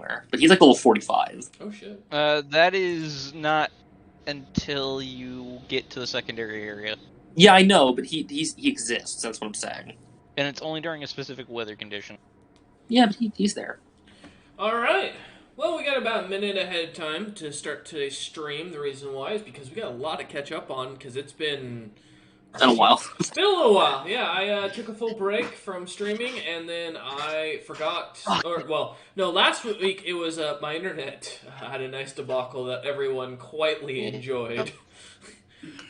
anywhere. But he's like level 45. Oh shit. That is not until you get to the secondary area. Yeah, I know, but he exists. That's what I'm saying. And it's only during a specific weather condition. Yeah, but he's there. All right. Well, we got about a minute ahead of time to start today's stream. The reason why is because we got a lot to catch up on because it's been a while. It's been a little while. Yeah, I took a full break from streaming and then I forgot. Last week it was my internet had a nice debacle that everyone quietly enjoyed.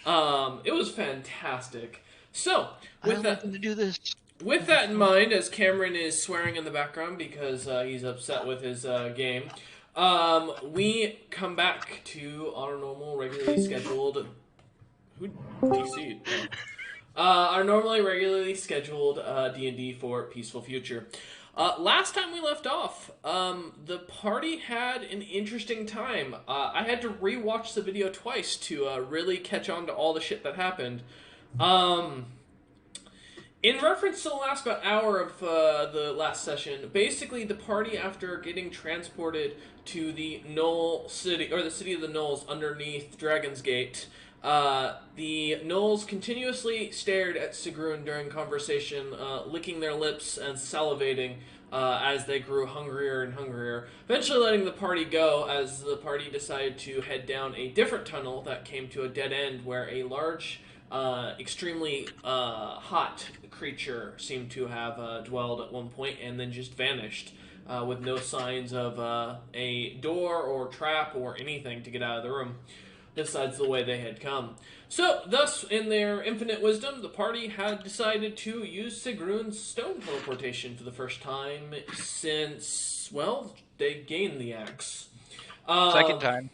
It was fantastic. So, with that, to do this. With that in mind, as Cameron is swearing in the background because he's upset with his game, we come back to our normal, regularly scheduled... Who DC'd? Our regularly scheduled D&D for Peaceful Future. Last time we left off, the party had an interesting time. I had to rewatch the video twice to really catch on to all the shit that happened. In reference to the last about hour of the last session, basically the party, after getting transported to the Gnoll City, or the City of the Gnolls underneath Dragon's Gate, the Gnolls continuously stared at Sigrun during conversation, licking their lips and salivating as they grew hungrier and hungrier, eventually letting the party go as the party decided to head down a different tunnel that came to a dead end where a large... extremely hot creature seemed to have dwelled at one point and then just vanished with no signs of a door or trap or anything to get out of the room besides the way they had come. So, thus, in their infinite wisdom, the party had decided to use Sigrun's stone teleportation for the first time since, well, they gained the axe. Second time.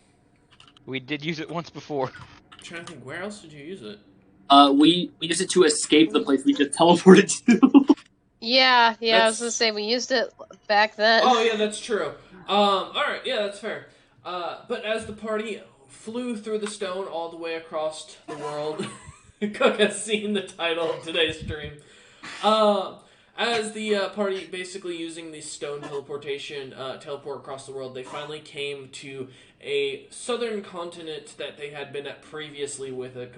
We did use it once before. I'm trying to think, where else did you use it? We used it to escape the place we just teleported to. Yeah, I was gonna say we used it back then. Oh yeah, that's true. Alright, yeah, that's fair. But as the party flew through the stone all the way across the world, Cook has seen the title of today's stream. As the party basically using the stone teleportation teleport across the world, they finally came to a southern continent that they had been at previously with a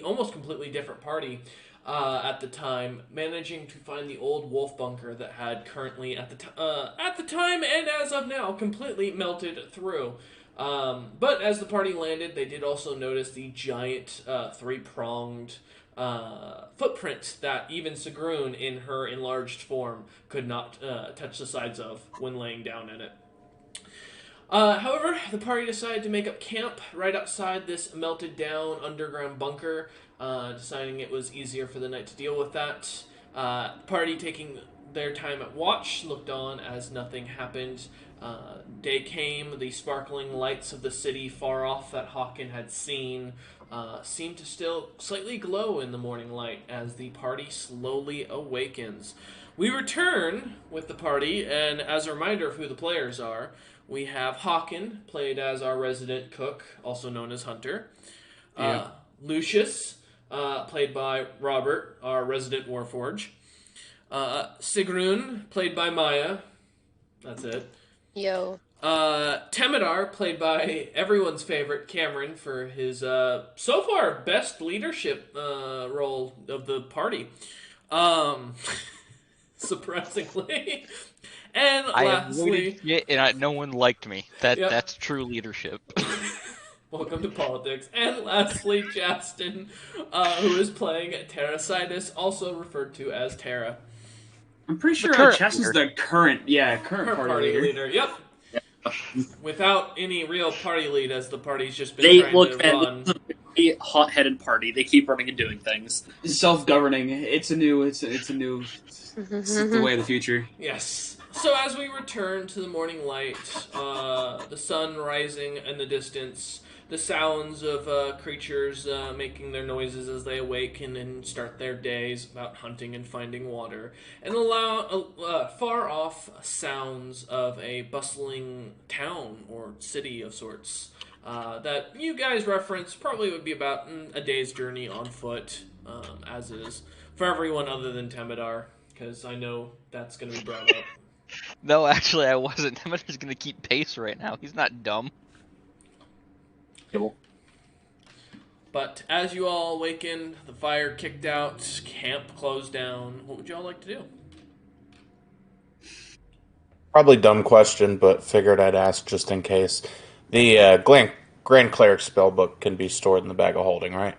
almost completely different party at the time, managing to find the old wolf bunker that had currently at the time and as of now completely melted through. But as the party landed, they did also notice the giant three-pronged footprint that even Sigrun, in her enlarged form, could not touch the sides of when laying down in it. However, the party decided to make up camp right outside this melted-down underground bunker, deciding it was easier for the night to deal with that. The party, taking their time at watch, looked on as nothing happened. Day came, the sparkling lights of the city far off that Hawken had seen seemed to still slightly glow in the morning light as the party slowly awakens. We return with the party, and as a reminder of who the players are, we have Hawken, played as our resident cook, also known as Hunter. Yeah. Lucius, played by Robert, our resident Warforge. Sigrun, played by Maya. That's it. Yo. Temidar, played by everyone's favorite Cameron for his, so far, best leadership role of the party. Surprisingly. And lastly... no one liked me. That's true leadership. Welcome to politics. And lastly, Justin, who is playing Terracidus, also referred to as Terra. I'm pretty sure Justin's the current party leader. Yep. Without any real party lead, as the party's just been trying to run. It's a very hot-headed party. They keep running and doing things. Self-governing. It's the way of the future. Yes. So as we return to the morning light, the sun rising in the distance, the sounds of creatures making their noises as they awaken and start their days about hunting and finding water, and far off sounds of a bustling town or city of sorts that you guys reference probably would be about a day's journey on foot, as is, for everyone other than Temidar, because I know that's going to be brought up. No, actually, I wasn't. Demeter's gonna keep pace right now. He's not dumb. But as you all awaken, the fire kicked out, camp closed down. What would you all like to do? Probably dumb question, but figured I'd ask just in case. The Grand Cleric spellbook can be stored in the bag of holding, right?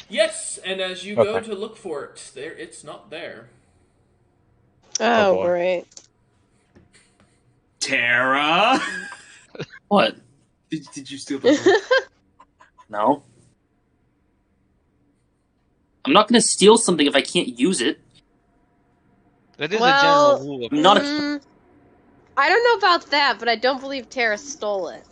Yes, and as you go to look for it, it's not there. Oh, boy. great. Tara, What? did you steal the book? No. I'm not going to steal something if I can't use it. That is Well, a general rule. Of Not a- Mm, I don't know about that, but I don't believe Tara stole it.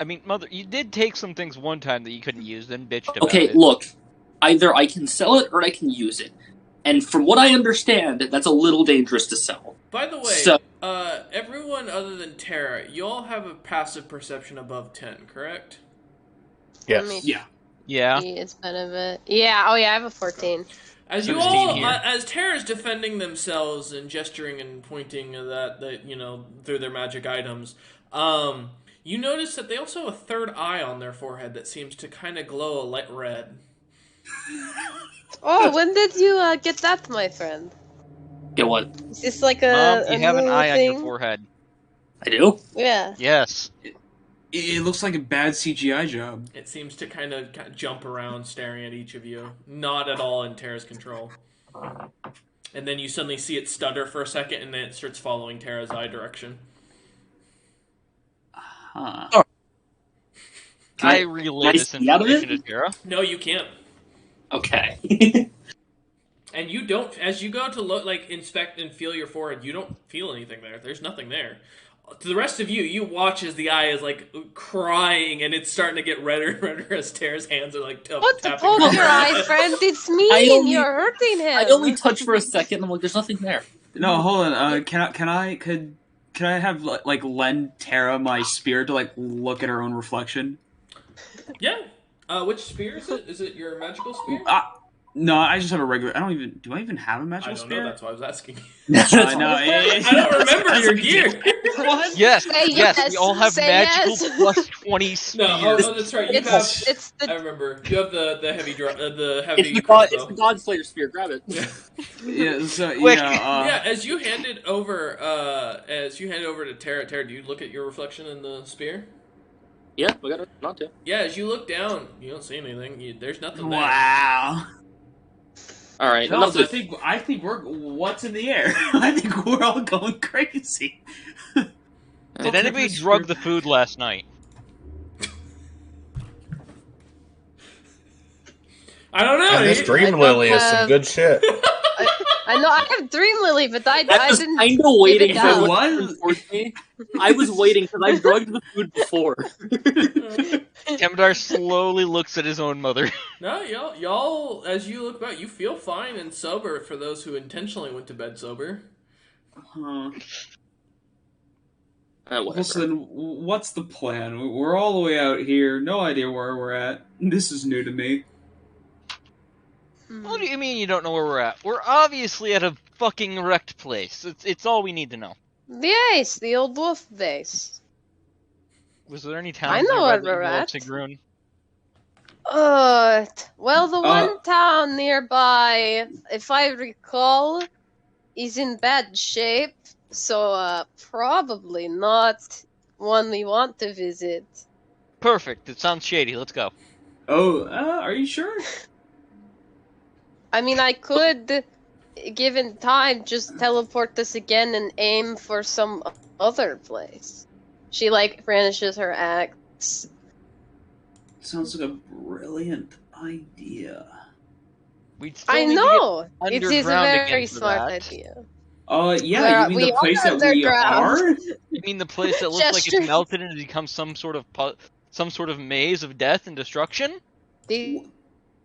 I mean, Mother, you did take some things one time that you couldn't use, then bitched about Okay, it. look. Either I can sell it or I can use it. And from what I understand, that's a little dangerous to sell. By the way, So- everyone other than Tara, you all have a passive perception above 10, correct? Yes. Let me Yeah. Yeah. see, it's kind of a... Yeah, oh yeah, I have a 14. As you 17 all, here. as Tara's defending themselves and gesturing and pointing that through their magic items, you notice that they also have a third eye on their forehead that seems to kind of glow a light red. Oh, when did you get that, my friend? Get what? Is this like a You have an new eye on thing? your forehead. I do? Yeah. Yes. It looks like a bad CGI job. It seems to kind of jump around, staring at each of you, not at all in Tara's control. And then you suddenly see it stutter for a second, and then it starts following Tara's eye direction. Huh. Can I relay can I this see out of it? information to Tara. No, you can't. Okay. And you don't, as you go to look, inspect and feel your forehead, you don't feel anything there. There's nothing there. To the rest of you, you watch as the eye is crying, and it's starting to get redder and redder as Tara's hands are What the tapping. fuck, her your eye, friend? It's me, I only- you're hurting him. I only touch for a second, and I'm like, there's nothing there. No, hold on. Can I have lend Tara my spear to look at her own reflection? Yeah. Which spear is it? Is it your magical spear? No, I just have a regular. Do I even have a I magical don't spear? know. That's why I was asking. No, I don't remember your gear. What? Yes, Say yes, yes, we all have say magical yes. plus 20 spears. No, that's right. You have. It's I the... remember. You have the heavy It's the crossbow. Godslayer spear. Grab it. Yeah. So Quick. Yeah, as you hand it over, to Tara. Tara, do you look at your reflection in the spear? Yeah, we got it. Not to. Yeah, as you look down, you don't see anything. There's nothing there. Wow. All right. Fellas, enough I think we're what's in the air. I think we're all going crazy. Did anybody drug the food last night? I don't know. And this Dream Lily is some good shit. I know, I have Dream Lily, but I was didn't... kind of waiting it for down. what to reinforce me. I was waiting because I drugged the food before. Temdar slowly looks at his own mother. No, y'all, as you look back, you feel fine and sober for those who intentionally went to bed sober. Huh. Whatever. Well, so then, what's the plan? We're all the way out here. No idea where we're at. This is new to me. What do you mean you don't know where we're at? We're obviously at a fucking wrecked place. It's all we need to know. The Ace, the old wolf base. Was there any towns I know nearby where that you we're know of, at. Sigrun? Well, the one town nearby, if I recall, is in bad shape, so probably not one we want to visit. Perfect. It sounds shady. Let's go. Oh, are you sure? I mean, I could, given time, just teleport us again and aim for some other place. She, brandishes her axe. Sounds like a brilliant idea. We'd still I need to know! get It is a underground again very for smart that. idea. Yeah, you mean we the place are that we underground. are? You mean the place that looks like Gesture. it's melted and becomes some sort of maze of death and destruction? The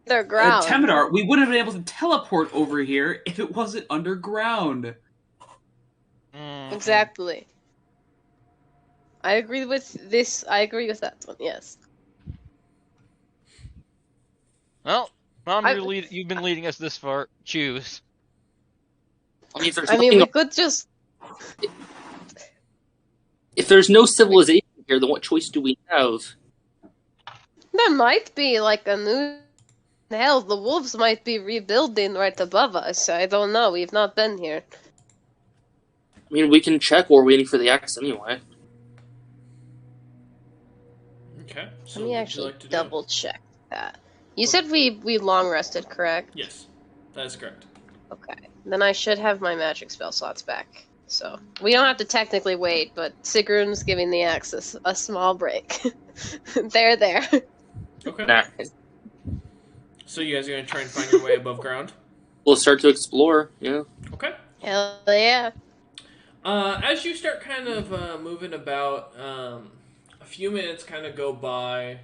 underground. Temidar, we wouldn't have been able to teleport over here if it wasn't underground. Exactly. I agree with this. I agree with that one, yes. Well, Mom, I- you've been leading us this far. Choose. I mean, if there's I mean, nothing, we could just. if there's no civilization here, then what choice do we have? There might be like a new. Hell, the wolves might be rebuilding right above us. I don't know. We've not been here. I mean, we can check. We're waiting for the axe anyway. Okay. So Let me what would you actually like to do? double check that. You said we long rested, correct? Yes, that is correct. Okay. Then I should have my magic spell slots back. So we don't have to technically wait, but Sigrun's giving the axis a small break. They're there. Okay. Nah, So you guys are gonna try and find your way above ground. we'll start to explore. Yeah. Okay. Hell yeah. As you start kind of moving about, a few minutes kind of go by,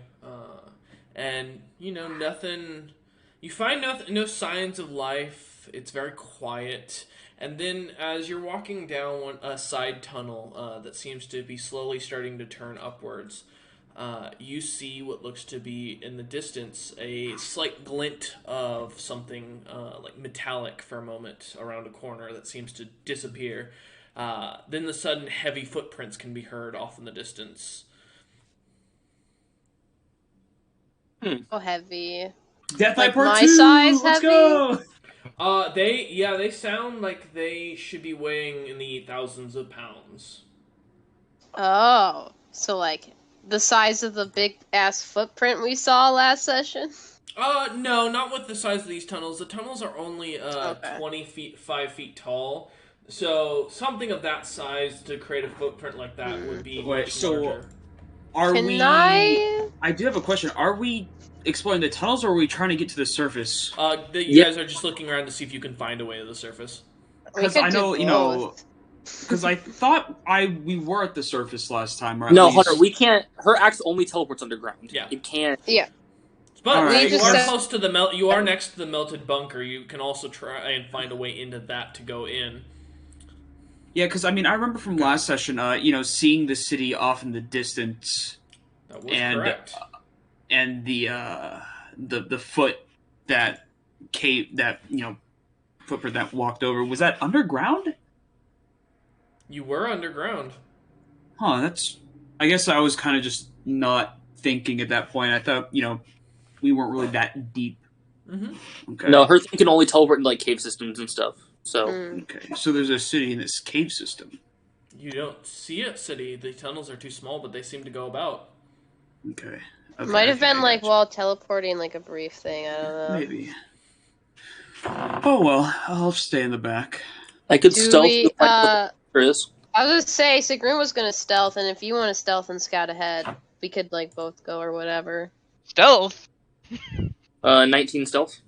and nothing. You find no signs of life. It's very quiet. And then, as you're walking down a side tunnel that seems to be slowly starting to turn upwards, you see what looks to be in the distance a slight glint of something like metallic for a moment around a corner that seems to disappear. Then the sudden heavy footprints can be heard off in the distance. Oh, heavy. Death Like Knight Part my 2! size Let's heavy? go! They sound like they should be weighing in the thousands of pounds. Oh, so like the size of the big ass footprint we saw last session? No, not with the size of these tunnels. The tunnels are only Okay. 20 feet, 5 feet tall. So something of that size to create a footprint like that would be Wait, much so- larger. Are Can we... I? do have a question. Are we exploring the tunnels, or are we trying to get to the surface? You Yeah. guys are just looking around to see if you can find a way to the surface. We Because could I do know, both. because I thought we were at the surface last time, or at No, least... Hunter, we can't. Her axe only teleports underground. Yeah. It can't. But Alright. you We just are said- close to the melt. You are next to the melted bunker. You can also try and find a way into that to go in. Yeah, because I mean, I remember from last session, seeing the city off in the distance, That was And- correct. and the foot that footprint that walked over, was that underground? You were underground. Huh, that's... I guess I was kind of just not thinking at that point. I thought, we weren't really that deep. Mm-hmm. Okay. No, her thing can only teleport into like cave systems and stuff. So Mm. Okay, so there's a city in this cave system. You don't see a city. The tunnels are too small, but they seem to go about. Okay. Might have I been like gotcha. while teleporting, like a brief thing. I don't know. Maybe. Oh well, I'll stay in the back. I could Do stealth. we? to find what there is. I was gonna say Sigrun was gonna stealth, and if you want to stealth and scout ahead, we could like both go or whatever. Stealth? 19 stealth.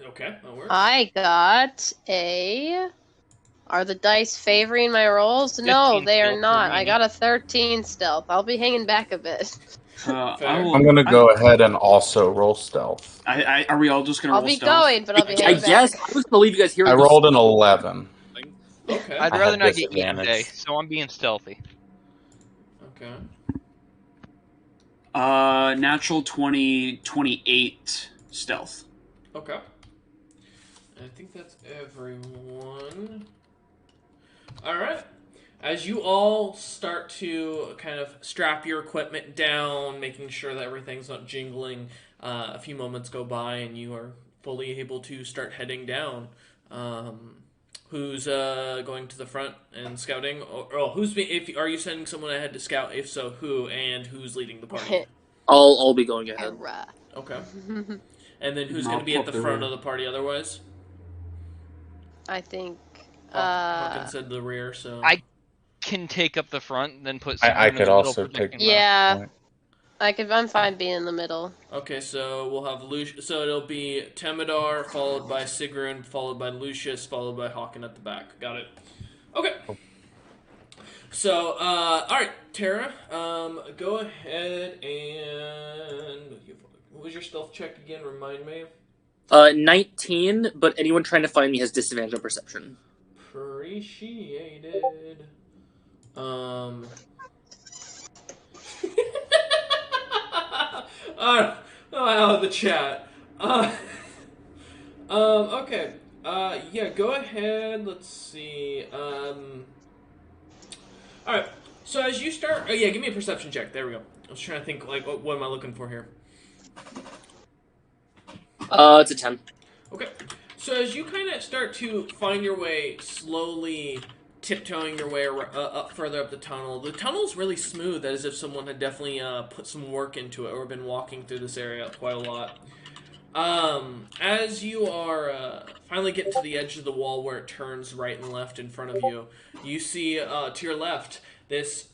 Okay, that works. I got a. Are the dice favoring my rolls? No, 15 they are stealth for not. me. I got a 13 stealth. I'll be hanging back a bit. Fair. I'm gonna go ahead and also roll stealth. Are we all just gonna I'll roll be stealth? going, but I'll be I hanging guess back. I was gonna leave you guys here. I with rolled the- an 11. Okay. I'd I rather have not get eaten disadvantage. today, so I'm being stealthy. Okay. Natural 20, 28 stealth. Okay. I think that's everyone. Alright. As you all start to kind of strap your equipment down, making sure that everything's not jingling, a few moments go by and you are fully able to start heading down. Who's going to the front and scouting? Are you sending someone ahead to scout? If so, who and who's leading the party? I'll be going ahead. Hurrah. Okay. And then who's I'll going to be at put the the front rear. of the party otherwise? I think. Hawkins said the rear, so... Can take up the front, then put. I Sigrun in could the middle, also protecting take- the- Yeah, I'm fine being in the middle. Okay, so we'll have so it'll be Temidar, followed by Sigrun, followed by Lucius, followed by Hawken at the back. Got it. Okay. So, alright, Tara, go ahead and... What was your stealth check again? Remind me. 19, but anyone trying to find me has disadvantage on perception. Appreciated. Oh, the chat. Okay. Yeah, go ahead. Let's see. Alright, so as you start... Oh, yeah, give me a perception check. There we go. I was trying to think, like, what am I looking for here? It's a 10. Okay, so as you kind of start to find your way, slowly tiptoeing your way up further up the tunnel's really smooth, as if someone had definitely put some work into it or been walking through this area quite a lot. As you are finally getting to the edge of the wall where it turns right and left in front of you, you see to your left this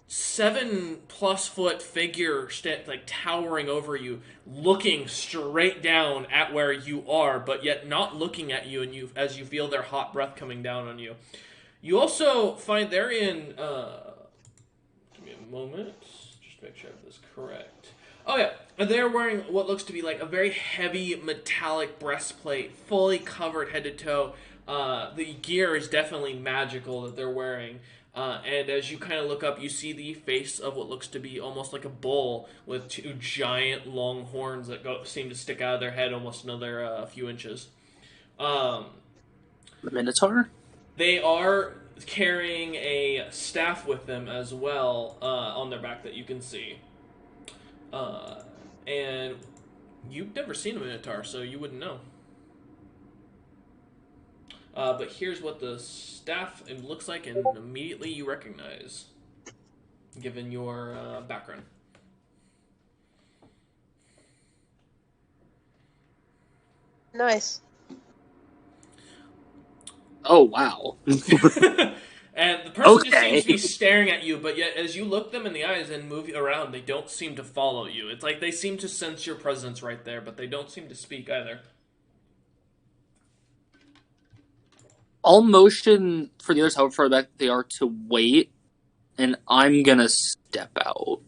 7+ foot figure like towering over you, looking straight down at where you are, but yet not looking at you, and as you feel their hot breath coming down on you. You also find they're in. Give me a moment, just to make sure I have this correct. Oh yeah, they're wearing what looks to be like a very heavy metallic breastplate, fully covered head to toe. The gear is definitely magical that they're wearing. And as you kind of look up, you see the face of what looks to be almost like a bull with 2 giant long horns that seem to stick out of their head almost another few inches. The Minotaur? They are carrying a staff with them as well on their back that you can see. And you've never seen a Minotaur, so you wouldn't know. But here's what the staff looks like, and immediately you recognize, given your background. Nice. Oh, wow. And the person just Okay. seems to be staring at you, but yet as you look them in the eyes and move around, they don't seem to follow you. It's like they seem to sense your presence right there, but they don't seem to speak either. I'll motion for the others how far back they are to wait, and I'm gonna step out.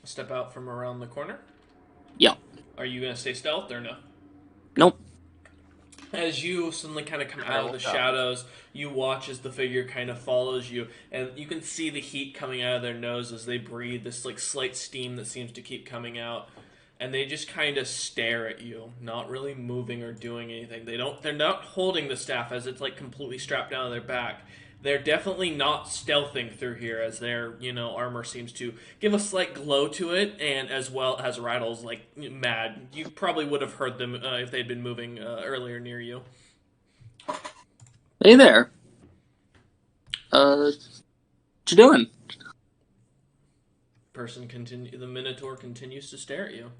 Step out from around the corner? Yeah. Are you going to stay stealth or no? Nope. As you suddenly kind of come out of the shadows, you watch as the figure kind of follows you, and you can see the heat coming out of their nose as they breathe, this like slight steam that seems to keep coming out, and they just kind of stare at you, not really moving or doing anything. They're not holding the staff as it's like completely strapped down to their back. They're definitely not stealthing through here, as their, armor seems to give a slight glow to it, and as well as rattles like mad. You probably would have heard them if they'd been moving earlier near you. Hey there. What you doing? The Minotaur continues to stare at you.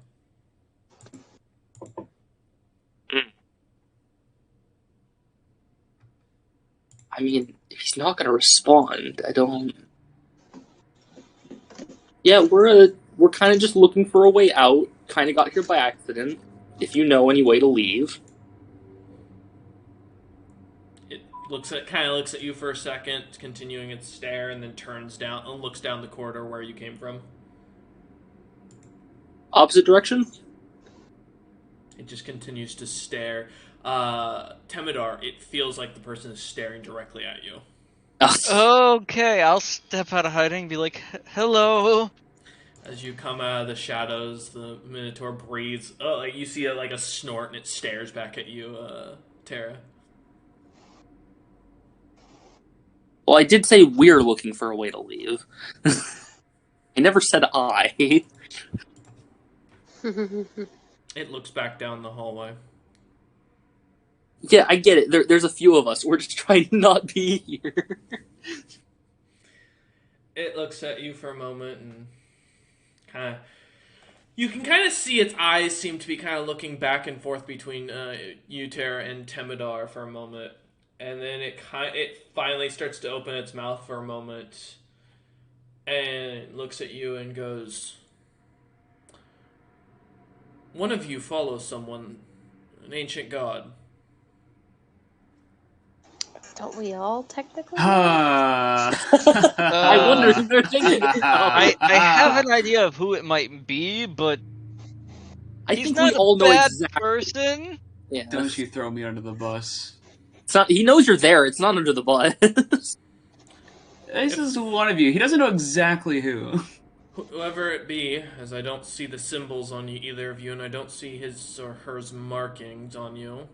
I mean, he's not gonna respond. I don't. Yeah, we're kind of just looking for a way out. Kind of got here by accident. If you know any way to leave. It looks at you for a second, continuing its stare, and then turns down and looks down the corridor where you came from. Opposite direction? It just continues to stare. Temidar, it feels like the person is staring directly at you. Okay, I'll step out of hiding and be like, hello. As you come out of the shadows, the Minotaur breathes. You see a snort, and it stares back at you, Tara. Well, I did say we're looking for a way to leave. I never said I. It looks back down the hallway. Yeah, I get it. There's a few of us. We're just trying to not be here. It looks at you for a moment and you can kind of see its eyes seem to be kind of looking back and forth between you, Tara, and Temidar for a moment, and then it finally starts to open its mouth for a moment, and looks at you and goes, "One of you follows someone, an ancient god." Don't we all technically? I wonder if they're thinking. I have an idea of who it might be, but I he's think not we all a know bad exactly. person. Yeah. Don't you throw me under the bus. It's not, he knows you're there. It's not under the bus. This is one of you. He doesn't know exactly who. Whoever it be, as I don't see the symbols on either of you, and I don't see his or hers markings on you,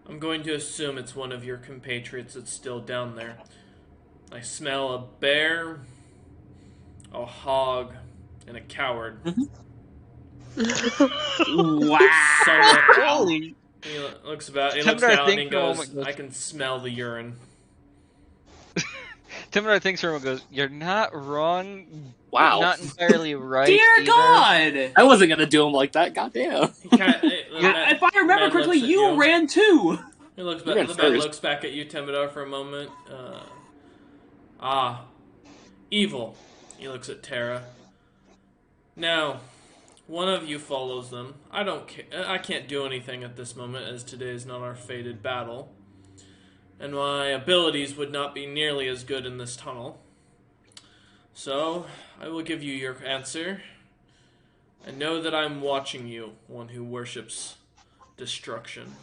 I'm going to assume it's one of your compatriots that's still down there. I smell a bear, a hog, and a coward. Wow. Holy. He looks about. He Temidar looks down and he thinks for a goes, moment, goes- "I can smell the urine." Timothy thinks for a moment, goes, "You're not wrong. Wow. Not entirely right. Dear either." God! I wasn't gonna do him like that. Goddamn. He kinda, If I remember correctly, you ran too. He looks You back. ran The man first. looks back at you, Temidar, for a moment. Evil. He looks at Terra. Now, one of you follows them. I don't care. I can't do anything at this moment, as today is not our fated battle, and my abilities would not be nearly as good in this tunnel. So, I will give you your answer. And know that I'm watching you, one who worships destruction.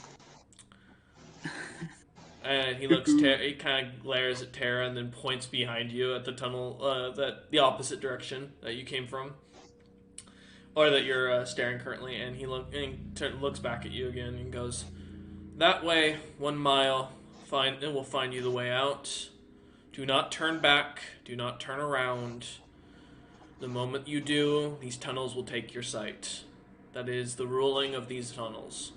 And he looks. He kind of glares at Terra and then points behind you at the tunnel, the opposite direction that you came from, or that you're staring currently. And he looks back at you again and goes, "That way, 1 mile. It will find you the way out. Do not turn back. Do not turn around. The moment you do, these tunnels will take your sight. That is the ruling of these tunnels."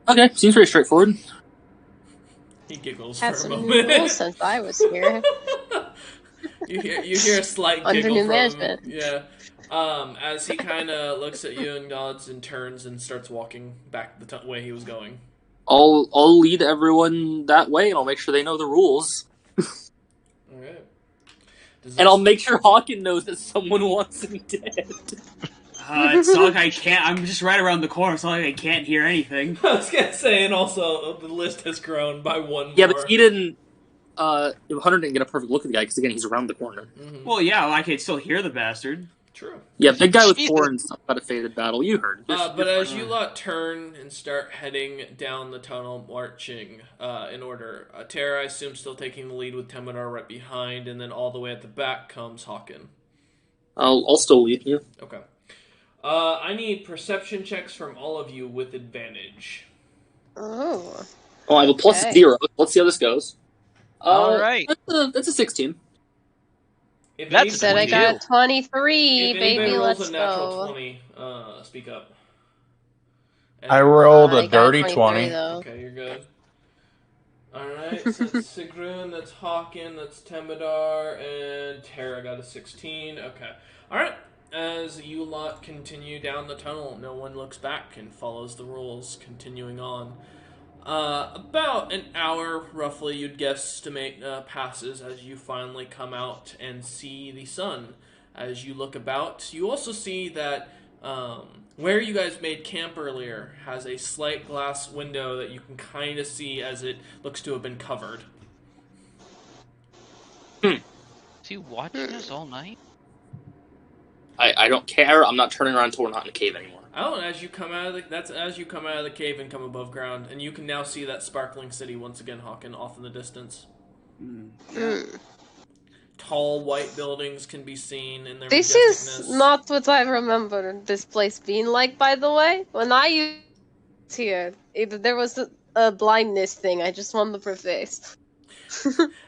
Okay, seems pretty straightforward. He giggles Had for a some new moment. rules since I was here. You hear a slight Under giggle new from management. him. Yeah. As he kind of looks at you and nods and turns and starts walking back the way he was going. I'll lead everyone that way, and I'll make sure they know the rules. All right. And I'll make sure Hawken knows that someone wants him dead. It's not like I can't. I'm just right around the corner. It's not like I can't hear anything. I was gonna say, and also the list has grown by one Yeah, more. but he didn't. Hunter didn't get a perfect look at the guy because again he's around the corner. Mhm. Well, yeah, I can still hear the bastard. True. Yeah, big guy with Jesus. horns about a faded battle. You heard. But as you lot turn and start heading down the tunnel, marching in order, Terra, I assume, still taking the lead with Temidar right behind, and then all the way at the back comes Hawken. I'll still lead you. Okay. I need perception checks from all of you with advantage. Oh. Oh, I have a plus Okay. 0. Let's see how this goes. All right. That's a 16. If That's anybody- Said I got 23, if anybody baby, rolls let's a natural go. 20, speak up. I rolled I a got dirty 23 20. though. Okay, you're good. Alright, so that's Sigrun, that's Hawken, that's Temidar, and Terra got a 16. Okay. Alright, as you lot continue down the tunnel, no one looks back and follows the rules, continuing on. About an hour, roughly, you'd guesstimate, passes as you finally come out and see the sun. As you look about, you also see that where you guys made camp earlier has a slight glass window that you can kind of see as it looks to have been covered. Is he watching us all night? I don't care. I'm not turning around until we're not in a cave anymore. Oh, and as you come out of the cave and come above ground, and you can now see that sparkling city once again, Hawken, off in the distance. Mm. Tall white buildings can be seen in their This majesticness. is not what I remember this place being like, by the way. When I was here, there was a blindness thing. I just wanted to preface.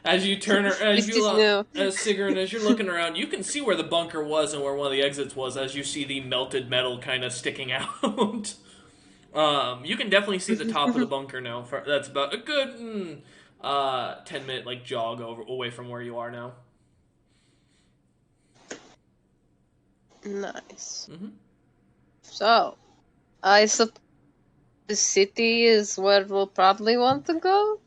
As you turn, This as is you new. as Sigrun, as you're looking around, you can see where the bunker was and where one of the exits was. As you see the melted metal kind of sticking out, you can definitely see the top of the bunker now. That's about a good 10-minute jog away from where you are now. Nice. Mhm. So, I suppose the city is where we'll probably want to go?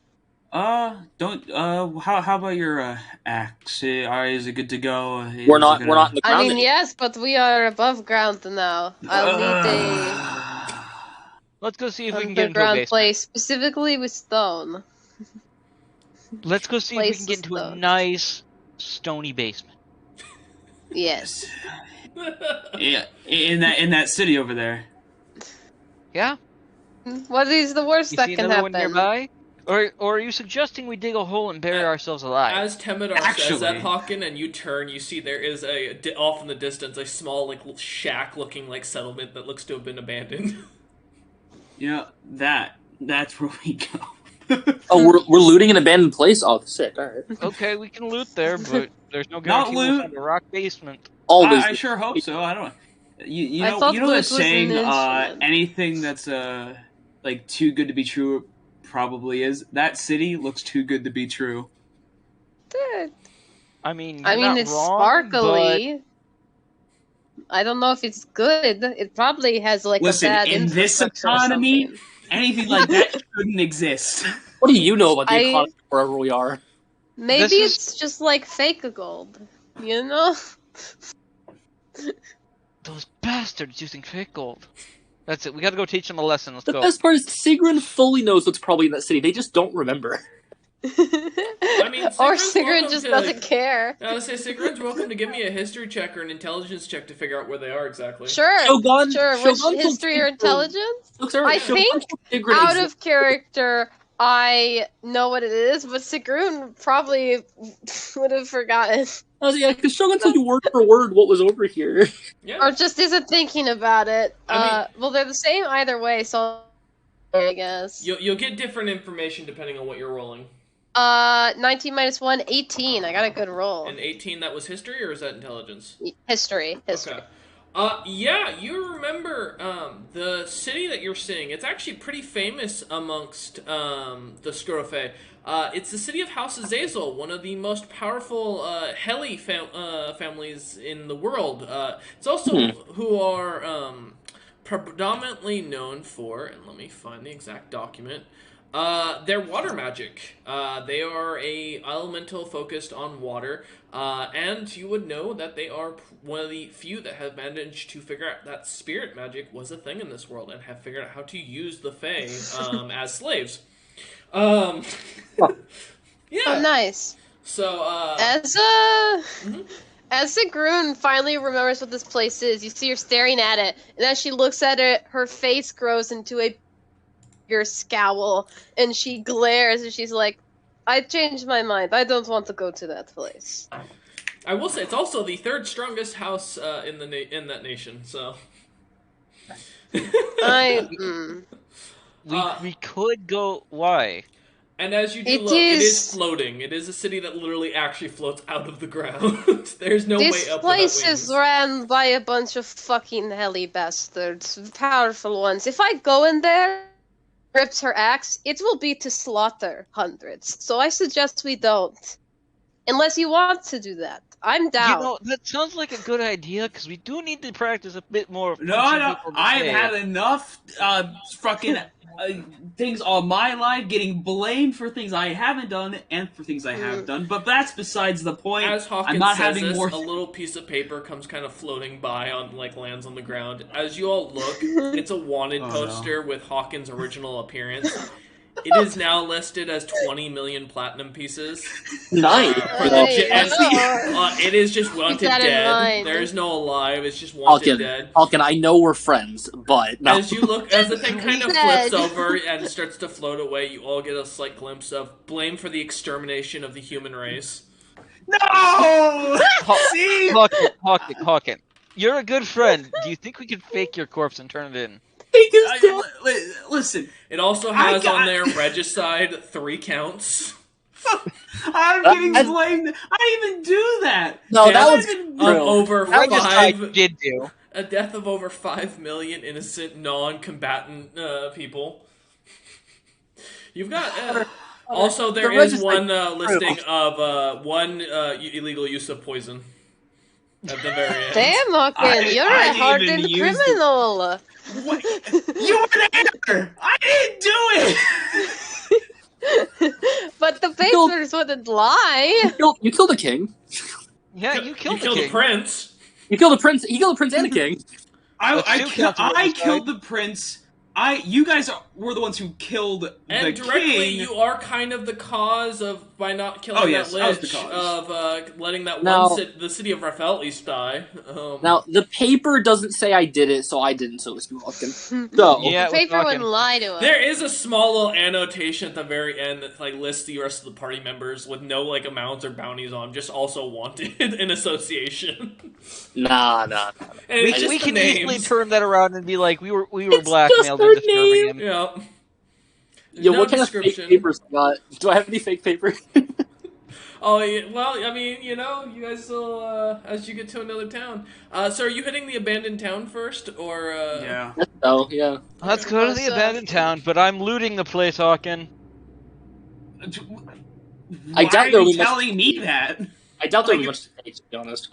How about your axe? Is it good to go? We're not in the ground. I mean, anymore. yes, but we are above ground now. I'll need Let's go see if a we can get into a underground basement. place, specifically with stone. Let's go see if we Place can with get into a stone. nice stony basement. Yes. Yeah, in that city over there. Yeah? What is the worst You that see can another one happen? nearby? Or are you suggesting we dig a hole and bury ourselves alive? As Temidar says that, Actually- Hawken, and you turn, you see there is off in the distance a small shack-looking like settlement that looks to have been abandoned. You know, that's where we go. Oh, we're looting an abandoned place. Oh, sick. All right. Okay, we can loot there, but there's no Not guarantee we'll loot. find a rock basement. Always. I sure hope so. I don't know. You I know, thought you know loot that was an saying, instrument. anything that's like too good to be true probably is. That city looks too good to be true. I mean, I you're mean, not it's wrong, sparkly. I don't know if it's good. It probably has like Listen, a bad in this infrastructure or economy, something. anything like that shouldn't exist. What do you know about the I- economy wherever we are? Maybe This is- it's just like fake gold, you know? Those bastards using fake gold. That's it. We gotta go teach them a lesson. Let's The go. best part is Sigrun fully knows what's probably in that city. They just don't remember. I mean, Or Sigrun's Sigrun welcome just to- doesn't care. I would say Sigrun's welcome to give me a history check or an intelligence check to figure out where they are exactly. Sure, Shogun- sure. Which Shogun history or told Sigrun- intelligence? Look, sir, I Shogun think told Sigrun Out exa- of character, I know what it is, but Sigrun probably would have forgotten. I was like, because Shogun told you word for word what was over here. Yeah. Or just isn't thinking about it. I Well, they're the same either way, so I guess. You'll get different information depending on what you're rolling. 19 minus 1, 18. I got a good roll. And 18, that was history, or is that intelligence? History. Okay. Yeah, you remember the city that you're seeing. It's actually pretty famous amongst the Scrofe. It's the city of House Azazel, one of the most powerful Heli families in the world. It's also who are predominantly known for, and let me find the exact document, their water magic. They are a elemental focused on water, and you would know that they are one of the few that have managed to figure out that spirit magic was a thing in this world and have figured out how to use the Fae as slaves. Yeah. Oh, nice. So, As Sigrun finally remembers what this place is, you see her staring at it, and as she looks at it, her face grows into a bigger scowl, and she glares, and she's like, I changed my mind. I don't want to go to that place. I will say it's also the third strongest house in that nation. So, We could go. Why? and as you do It look, it is is- floating. It is a city that literally actually floats out of the ground. There's no This way up place without is wings. ran by a bunch of fucking heli bastards, powerful ones. If I go in there, rips her axe, it will be to slaughter hundreds. So I suggest we don't. Unless you want to do that. I'm down. You know, that sounds like a good idea because we do need to practice a bit more. of No, teaching no, people to I've say. had enough fucking things all my life getting blamed for things I haven't done and for things I have done. But that's besides the point. As Hawkins I'm not says having this, more. a little piece of paper comes kind of floating by on lands on the ground. As you all look, it's a wanted Oh, no. poster with Hawkins' original appearance. It is now listed as 20 million platinum pieces. Nice. Hey, And, no. it is just wanted that in dead. mind. There is no alive. It's just wanted dead. Falcon, I know we're friends, but no. As you look, as the thing kind of Dead. flips over and starts to float away, you all get a slight glimpse of blame for the extermination of the human race. No! See? Hawken, you're a good friend. Do you think we could fake your corpse and turn it in? Listen, It also I has got- on there regicide 3 counts. I'm getting That's- blamed. I didn't even do that. No, that I was didn't Of Real. over I just I 5, did do. a death of over 5 million innocent non-combatant people. You've got also there The is regicide- one listing of one illegal use of poison at the very end. Damn, Hawken, I you're didn't a even hardened use the- criminal. What? You were there. I didn't do it. But the killed- papers wouldn't lie. You killed a king. Yeah, you killed the the king. prince. You killed a prince. He killed a prince and a king. That's two counts of I regicide. killed the prince. You guys are we're the ones who killed And the directly, king. you are kind of the cause of by not killing yes, that I was the lich cause. of letting that Now- the city of Raphael at least die. Now, the paper doesn't say I did it, so I didn't, so it's walking. So, Yeah, The we're paper talking. wouldn't lie to us. there is a small little annotation at the very end that like lists the rest of the party members with no like amounts or bounties on, just also wanted in association. nah. And We, it's just we the can easily names. turn that around and be like, we were It's blackmailed just their into disturbing name. him. Yeah. Yo, No what kind of fake description. papers I got? Do I have any fake paper? Oh, yeah, well, I mean, you know, you guys will, as you get to another town. So are you hitting the abandoned town first, or, Yeah. Oh, yeah. Let's go to the abandoned town, but I'm looting the place, Hawken. Why I doubt are there'll you be much- telling me that? I doubt there'll be Like, much fake, to be honest.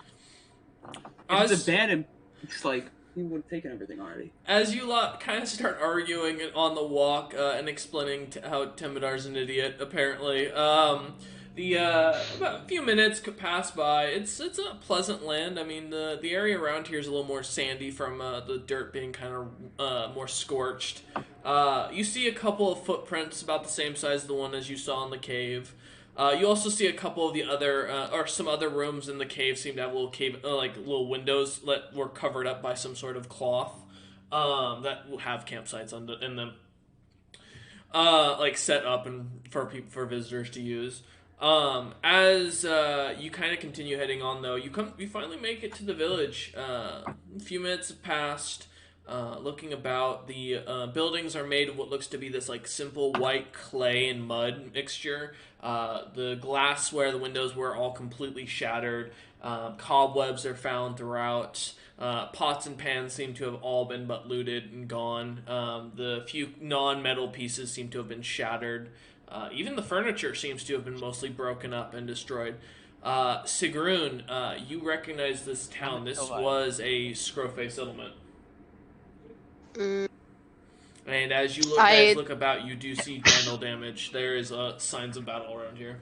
If it's As- abandoned, it's like, he would have taken everything already. As you lot kind of start arguing on the walk and explaining how Temidar's an idiot, apparently, about a few minutes could pass by. It's a pleasant land. I mean, the area around here is a little more sandy from the dirt being kind of more scorched. You see a couple of footprints about the same size as the one as you saw in the cave. You also see a couple of the other, or some other rooms in the cave seem to have little windows that were covered up by some sort of cloth that will have campsites in them, like set up and for visitors to use. As you kind of continue heading on, though, you finally make it to the village. A few minutes have passed. Looking about, the buildings are made of what looks to be this like simple white clay and mud mixture. The glass where the windows were all completely shattered. Cobwebs are found throughout. Pots and pans seem to have all been but looted and gone. The few non-metal pieces seem to have been shattered. Even the furniture seems to have been mostly broken up and destroyed. Sigrun, you recognize this town. This was a Scrofey settlement. Mm, And as you I- look about, you do see vandal damage. There is signs of battle around here.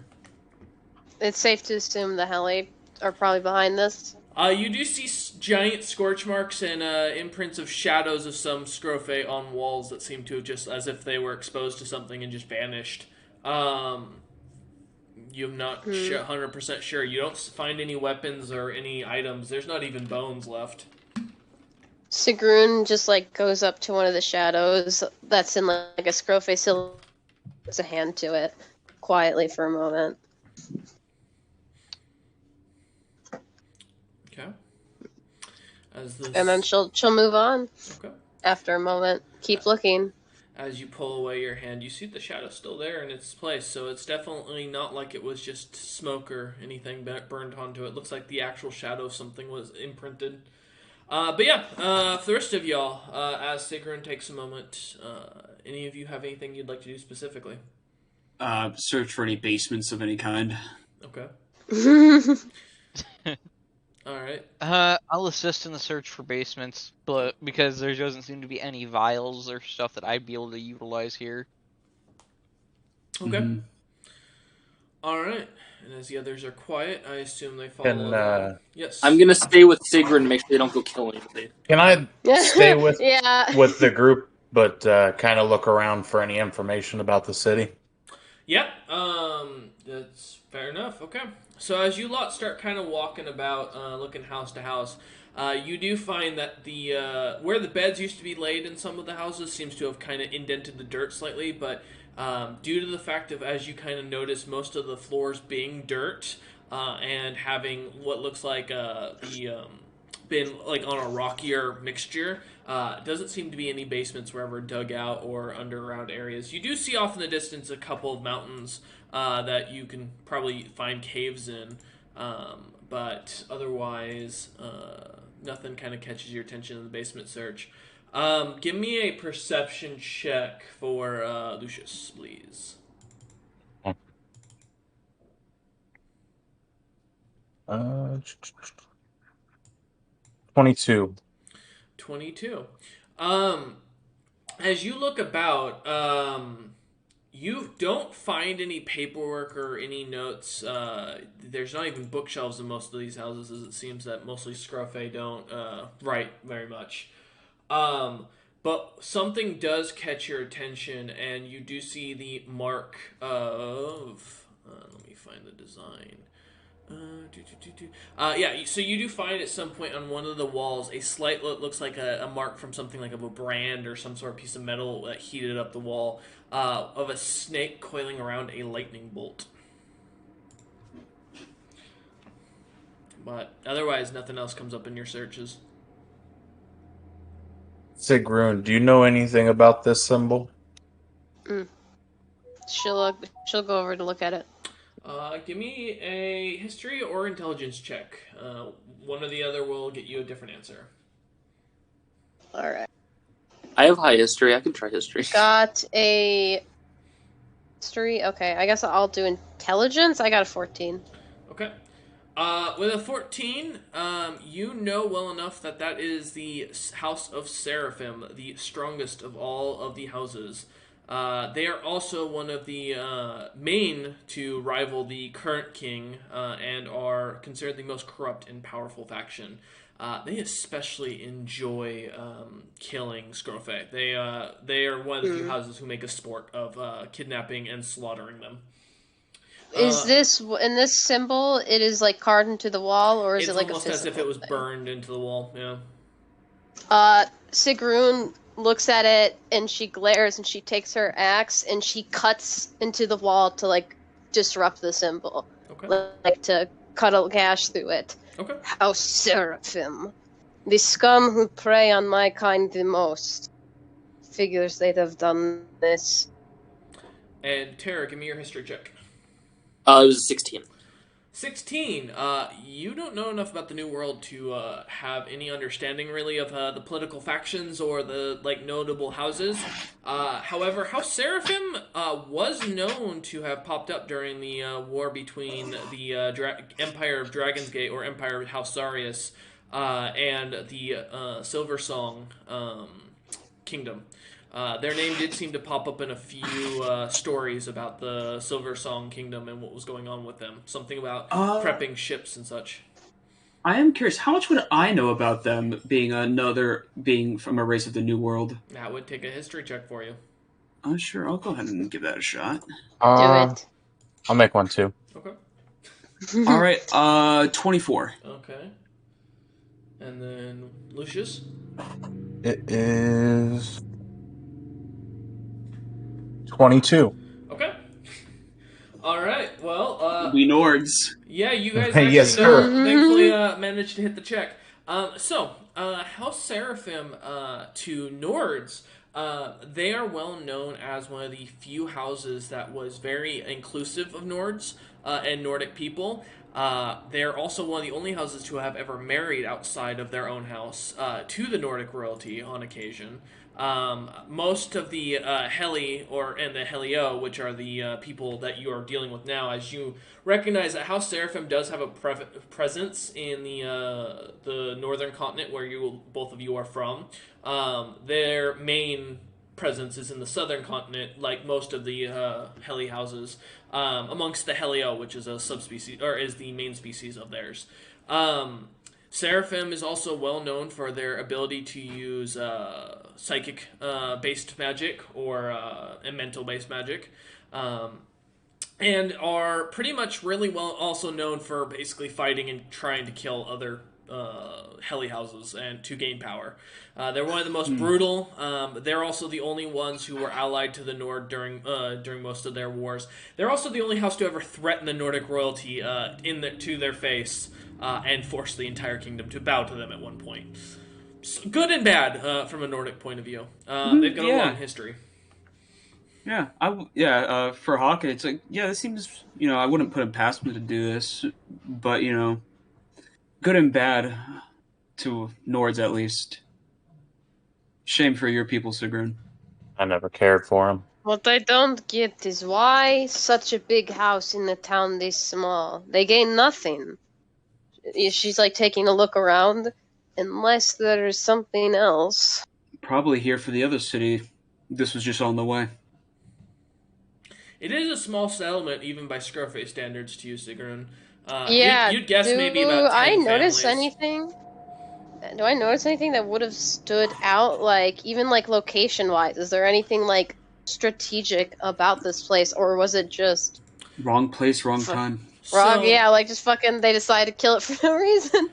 it's safe to assume the Heli are probably behind this. You do see giant scorch marks and imprints of shadows of some Scrofey on walls that seem to have just, as if they were exposed to something and just vanished. You're not 100% sure. You don't find any weapons or any items. There's not even bones left. Sigrun just like goes up to one of the shadows that's in like a Scrofey silhouette, puts a hand to it quietly for a moment. Okay. As this, And then she'll move on okay. after a moment. Keep looking. As you pull away your hand, you see the shadow still there in its place, so it's definitely not like it was just smoke or anything burned onto it. Looks like the actual shadow of something was imprinted. But yeah, for the rest of y'all, as Sigrun takes a moment, any of you have anything you'd like to do specifically? Search for any basements of any kind. Okay. Alright. I'll assist in the search for basements, but because there doesn't seem to be any vials or stuff that I'd be able to utilize here. Okay. Mhm. Alright. And as the others are quiet, I assume they follow. Can Yes. I'm gonna stay with Sigrun and make sure they don't go kill anybody. I stay with Yeah. the group, but kind of look around for any information about the city? Yep, that's fair enough. Okay. So as you lot start kind of walking about, looking house to house, you do find that the where the beds used to be laid in some of the houses seems to have kind of indented the dirt slightly, but due to the fact of, as you kind of notice, most of the floors being dirt and having what looks like been like on a rockier mixture, doesn't seem to be any basements were ever dug out or underground areas. You do see off in the distance a couple of mountains that you can probably find caves in, but otherwise nothing kind of catches your attention in the basement search. Give me a perception check for Lucius, please. 22. 22. As you look about, you don't find any paperwork or any notes. There's not even bookshelves in most of these houses, as it seems that mostly Scrofey don't write very much. But something does catch your attention, and you do see the mark of. Let me find the design. So you do find at some point on one of the walls a slight looks like a mark from something like of a brand or some sort of piece of metal that heated up the wall of a snake coiling around a lightning bolt. But otherwise, nothing else comes up in your searches. Sigrun, do you know anything about this symbol? She'll go over to look at it. Give me a history or intelligence check. One or the other will get you a different answer. All right. I have high history. I can try history. Got a history. Okay, I guess I'll do intelligence. I got a 14. Okay. With a 14, you know well enough that is the House of Seraphim, the strongest of all of the houses. They are also one of the main to rival the current king and are considered the most corrupt and powerful faction. They especially enjoy killing Scrofet. They are one of the few houses who make a sport of kidnapping and slaughtering them. Is this in this symbol? It is like carved into the wall, or is it like a physical? It's almost as if it was burned into the wall. Yeah. Sigrun looks at it and she glares and she takes her axe and she cuts into the wall to like disrupt the symbol, like to cut a gash through it. Okay. House Seraphim, the scum who prey on my kind the most. Figures they'd have done this. And Tara, give me your history check. It was 16. 16. You don't know enough about the New World to have any understanding really of the political factions or the notable houses. However, House Seraphim was known to have popped up during the war between the Empire of Dragonsgate or Empire of House Zarius and the Silver Song Kingdom. Their name did seem to pop up in a few stories about the Silver Song Kingdom and what was going on with them. Something about prepping ships and such. I am curious, how much would I know about them being from a race of the New World? That would take a history check for you. Sure, I'll go ahead and give that a shot. Do it. I'll make one too. Okay. All right, 24. Okay. And then Lucius? It is 22. Okay. All right. Well, we Nords. Yeah, you guys Yes, sir. thankfully managed to hit the check. House Seraphim to Nords, they are well known as one of the few houses that was very inclusive of Nords and Nordic people. They're also one of the only houses to have ever married outside of their own house to the Nordic royalty on occasion. Most of the Heli and the Helio, which are the people that you are dealing with now, as you recognize that House Seraphim does have a presence in the northern continent where both of you are from. Their main presence is in the southern continent, like most of the Heli houses, amongst the Helio, which is a subspecies or is the main species of theirs. Seraphim is also well known for their ability to use psychic-based magic or mental-based magic, and are pretty much really well also known for basically fighting and trying to kill other Heli houses and to gain power. They're one of the most brutal. They're also the only ones who were allied to the Nord during most of their wars. They're also the only house to ever threaten the Nordic royalty to their face. And force the entire kingdom to bow to them at one point. So, good and bad from a Nordic point of view. They've got a long history. Yeah, for Hawke, it's like, this seems, I wouldn't put it past them to do this, but, good and bad to Nords at least. Shame for your people, Sigrun. I never cared for him. What I don't get is why such a big house in a town this small? They gain nothing. She's taking a look around, unless there is something else. Probably here for the other city. This was just on the way. It is a small settlement, even by Scrofet standards, to you, Sigrun. Yeah, you'd guess maybe about 10 I families. notice anything? do I notice anything that would have stood out, like even like location-wise? Is there anything like strategic about this place, or was it just Wrong place, wrong Fu- time. wrong? So, Yeah, like just fucking they decided to kill it for no reason.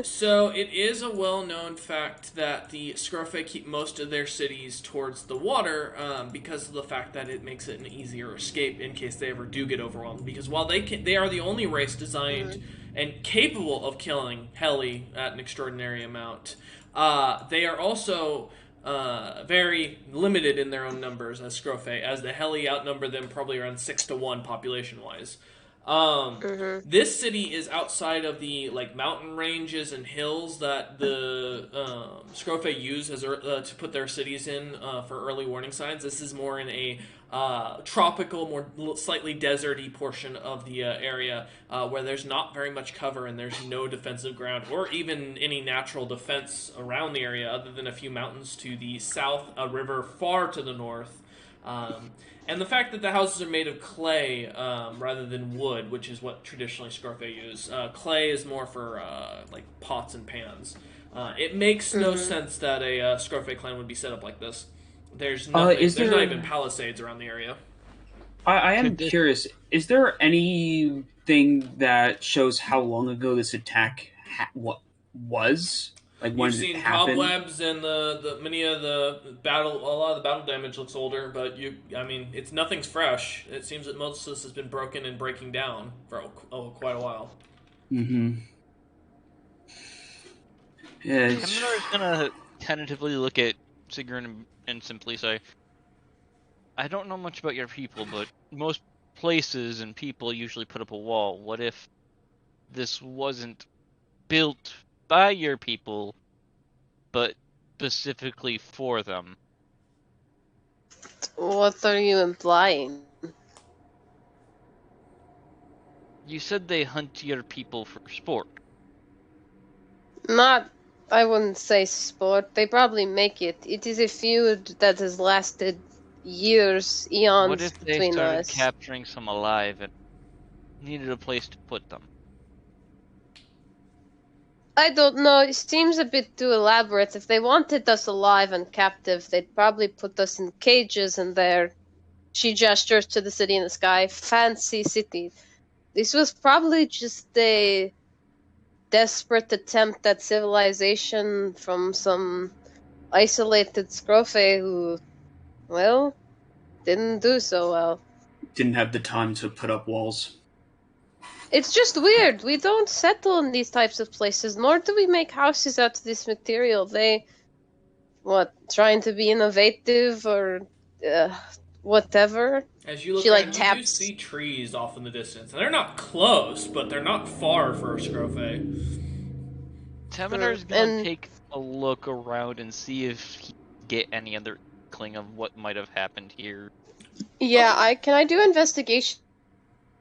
So it is a well-known fact that the Scroffe keep most of their cities towards the water because of the fact that it makes it an easier escape in case they ever do get overwhelmed. Because while they are the only race designed and capable of killing Heli at an extraordinary amount, they are also very limited in their own numbers as Scroffe, as the Heli outnumber them probably around 6-1 population-wise. This city is outside of the like mountain ranges and hills that the Scroffe use as to put their cities in for early warning signs. This is more in a tropical, more slightly deserty portion of the area where there's not very much cover and there's no defensive ground or even any natural defense around the area other than a few mountains to the south, a river far to the north. And the fact that the houses are made of clay rather than wood, which is what traditionally Scroffe use. Clay is more for like pots and pans. It makes no sense that a Scroffe clan would be set up like this. There's nothing. There's not even palisades around the area. I am curious. Is there anything that shows how long ago this attack was? Like when You've seen it happened? cobwebs and the many of the battle. A lot of the battle damage looks older, but I mean, it's nothing's fresh. It seems that most of this has been broken and breaking down for quite a while. Mm-hmm. Yeah. Kemnar is gonna tentatively look at Sigrun and simply say, I don't know much about your people, but most places and people usually put up a wall. What if this wasn't built by your people, but specifically for them? What are you implying? You said they hunt your people for sport. Not, I wouldn't say sport. They probably make it. It is a feud that has lasted years, eons What if they between started us. capturing some alive and needed a place to put them? I don't know. It seems a bit too elaborate. If they wanted us alive and captive, they'd probably put us in cages in there. She gestures to the city in the sky. Fancy city. This was probably just a desperate attempt at civilization from some isolated Scroffe who, well, didn't do so well. Didn't have the time to put up walls. It's just weird. We don't settle in these types of places, nor do we make houses out of this material. They, trying to be innovative or whatever? As you look She, like, around, you do taps. see trees off in the distance, and they're not close, but they're not far for a Scroffe. Teminar's gonna and- take a look around and see if he can get any other inkling of what might have happened here. Yeah, can I do investigation?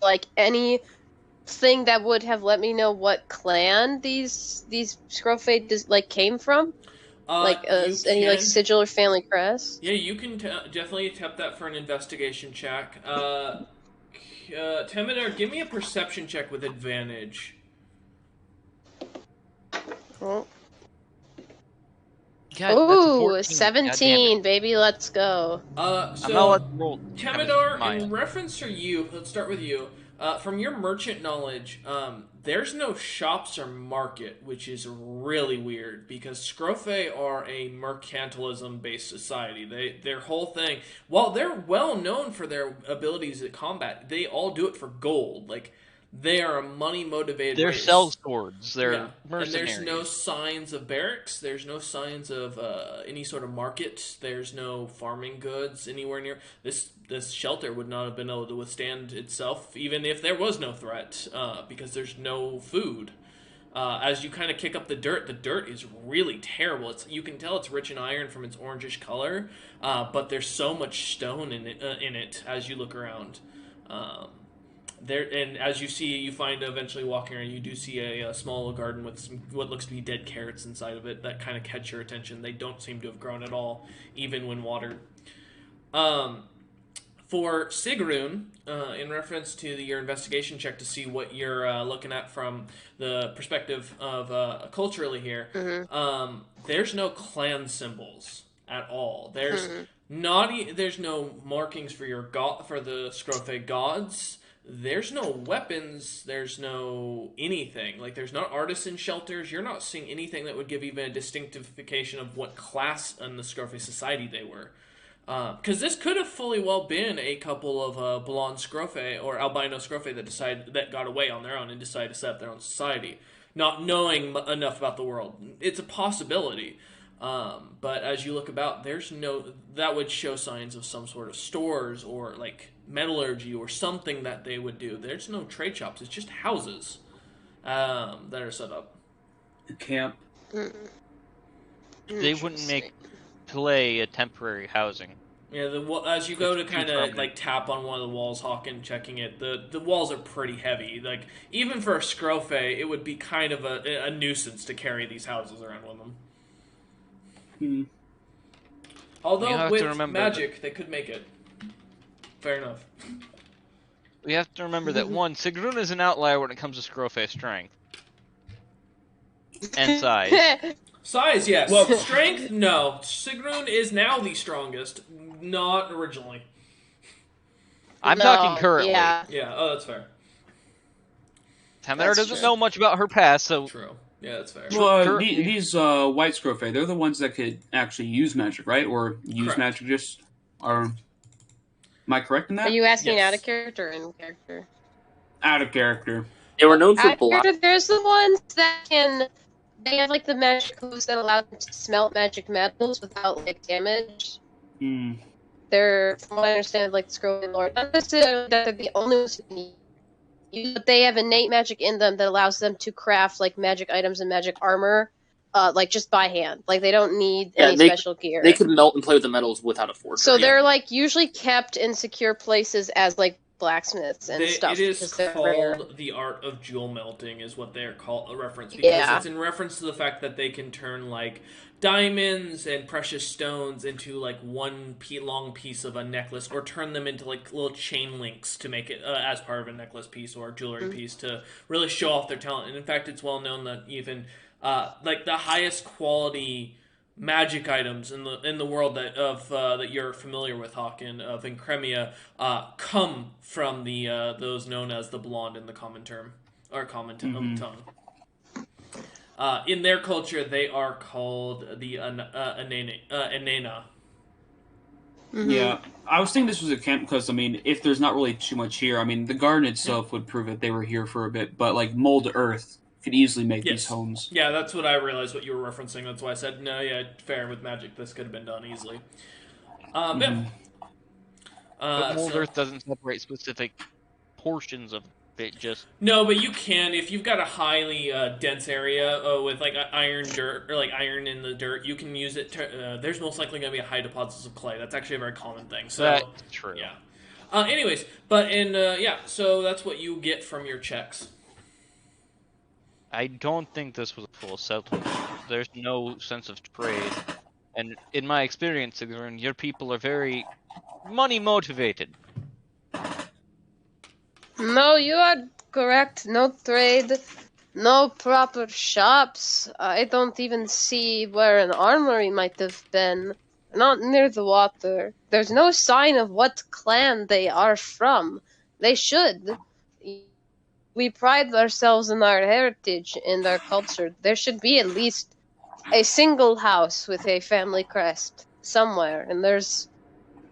Like anything that would have let me know what clan these Scroffe came from? You Any can- sigil or family crest? Yeah, you can definitely attempt that for an investigation check. Teminar, give me a perception check with advantage. Oh. God, that's a Ooh, 14. 17, baby, let's go. I'm gonna So, let roll. Temidor, Maya. in reference to you, let's start with you. From your merchant knowledge, there's no shops or market, which is really weird because Scroffe are a mercantilism-based society. Their whole thing, while they're well known for their abilities at combat, they all do it for gold. Like they are a money-motivated. They're race. sell swords. They're Yeah. And mercenaries. there's no signs of barracks. There's no signs of any sort of market. There's no farming goods anywhere near. This shelter would not have been able to withstand itself, even if there was no threat, because there's no food. As you kind of kick up the dirt is really terrible. You can tell it's rich in iron from its orangish color, but there's so much stone in it as you look around. And as you see, you find eventually walking around, you do see a small little garden with what looks to be dead carrots inside of it that kind of catch your attention. They don't seem to have grown at all, even when watered. For Sigrun, in reference to your investigation check to see what you're looking at from the perspective of culturally here, there's no clan symbols at all. There's there's no markings for your for the Scrofe gods. There's no weapons. There's no anything. Like, there's not artisan shelters. You're not seeing anything that would give even a distinctification of what class in the Scrofe society they were. Because this could have fully well been a couple of blonde Scrofe or albino Scrofe that got away on their own and decided to set up their own society, not knowing enough about the world. It's a possibility. But as you look about, that would show signs of some sort of stores or like metallurgy or something that they would do. There's no trade shops. It's just houses that are set up. A camp. They wouldn't make play a temporary housing. Yeah, as you go to kind of like tap on one of the walls, Hawken checking it, the walls are pretty heavy. Like, even for a Scrofe, it would be kind of a nuisance to carry these houses around with them. Although with magic, they could make it. Fair enough. We have to remember that, one, Sigrun is an outlier when it comes to Scrofe strength. And size. Size, yes. Well, strength, no. Sigrun is now the strongest, not originally. I'm talking currently. Yeah. Yeah, oh, that's fair. Tamara doesn't know much about her past, so... True. Yeah, that's fair. Well, these white Scrofe, they're the ones that could actually use magic, right? Or use magic just... Am I correct in that? Are you asking out of character or in character? Out of character. They were known for black. There's the ones that can... They have, like, the magic hooves that allow them to smelt magic metals without, like, damage. They're, from what I understand, like, the Scroll Lord. Not necessarily that they're the only ones who can use, but they have innate magic in them that allows them to craft, like, magic items and magic armor, like, just by hand. Like, they don't need any special gear. They could melt and play with the metals without a forger. So they're, like, usually kept in secure places as, like, blacksmiths and stuff. It is called the art of jewel melting, is what they're called a reference, because it's in reference to the fact that they can turn like diamonds and precious stones into like one long piece of a necklace, or turn them into like little chain links to make it as part of a necklace piece or a jewelry piece to really show off their talent. And in fact, it's well known that even like the highest quality magic items in the world that you're familiar with, Hawken, of Encremia, come from the those known as the blonde in the common term or common tongue. In their culture, they are called the Enena. Yeah, I was thinking this was a camp because, I mean, if there's not really too much here, I mean, the garden itself would prove that they were here for a bit, but like mold earth could easily make these homes. Yeah, that's what I realized what you were referencing. That's why I said, no, yeah, fair, with magic, this could have been done easily. But mold earth doesn't separate specific portions of it, just... No, but you can, if you've got a highly dense area with like iron dirt, or like iron in the dirt, you can use it to, there's most likely going to be high deposits of clay. That's actually a very common thing. So, that's true. Yeah. Anyways, but so that's what you get from your checks. I don't think this was a full settlement. There's no sense of trade. And in my experience, your people are very money motivated. No, you are correct. No trade, no proper shops. I don't even see where an armory might have been. Not near the water. There's no sign of what clan they are from. They should. We pride ourselves in our heritage and our culture. There should be at least a single house with a family crest somewhere, and there's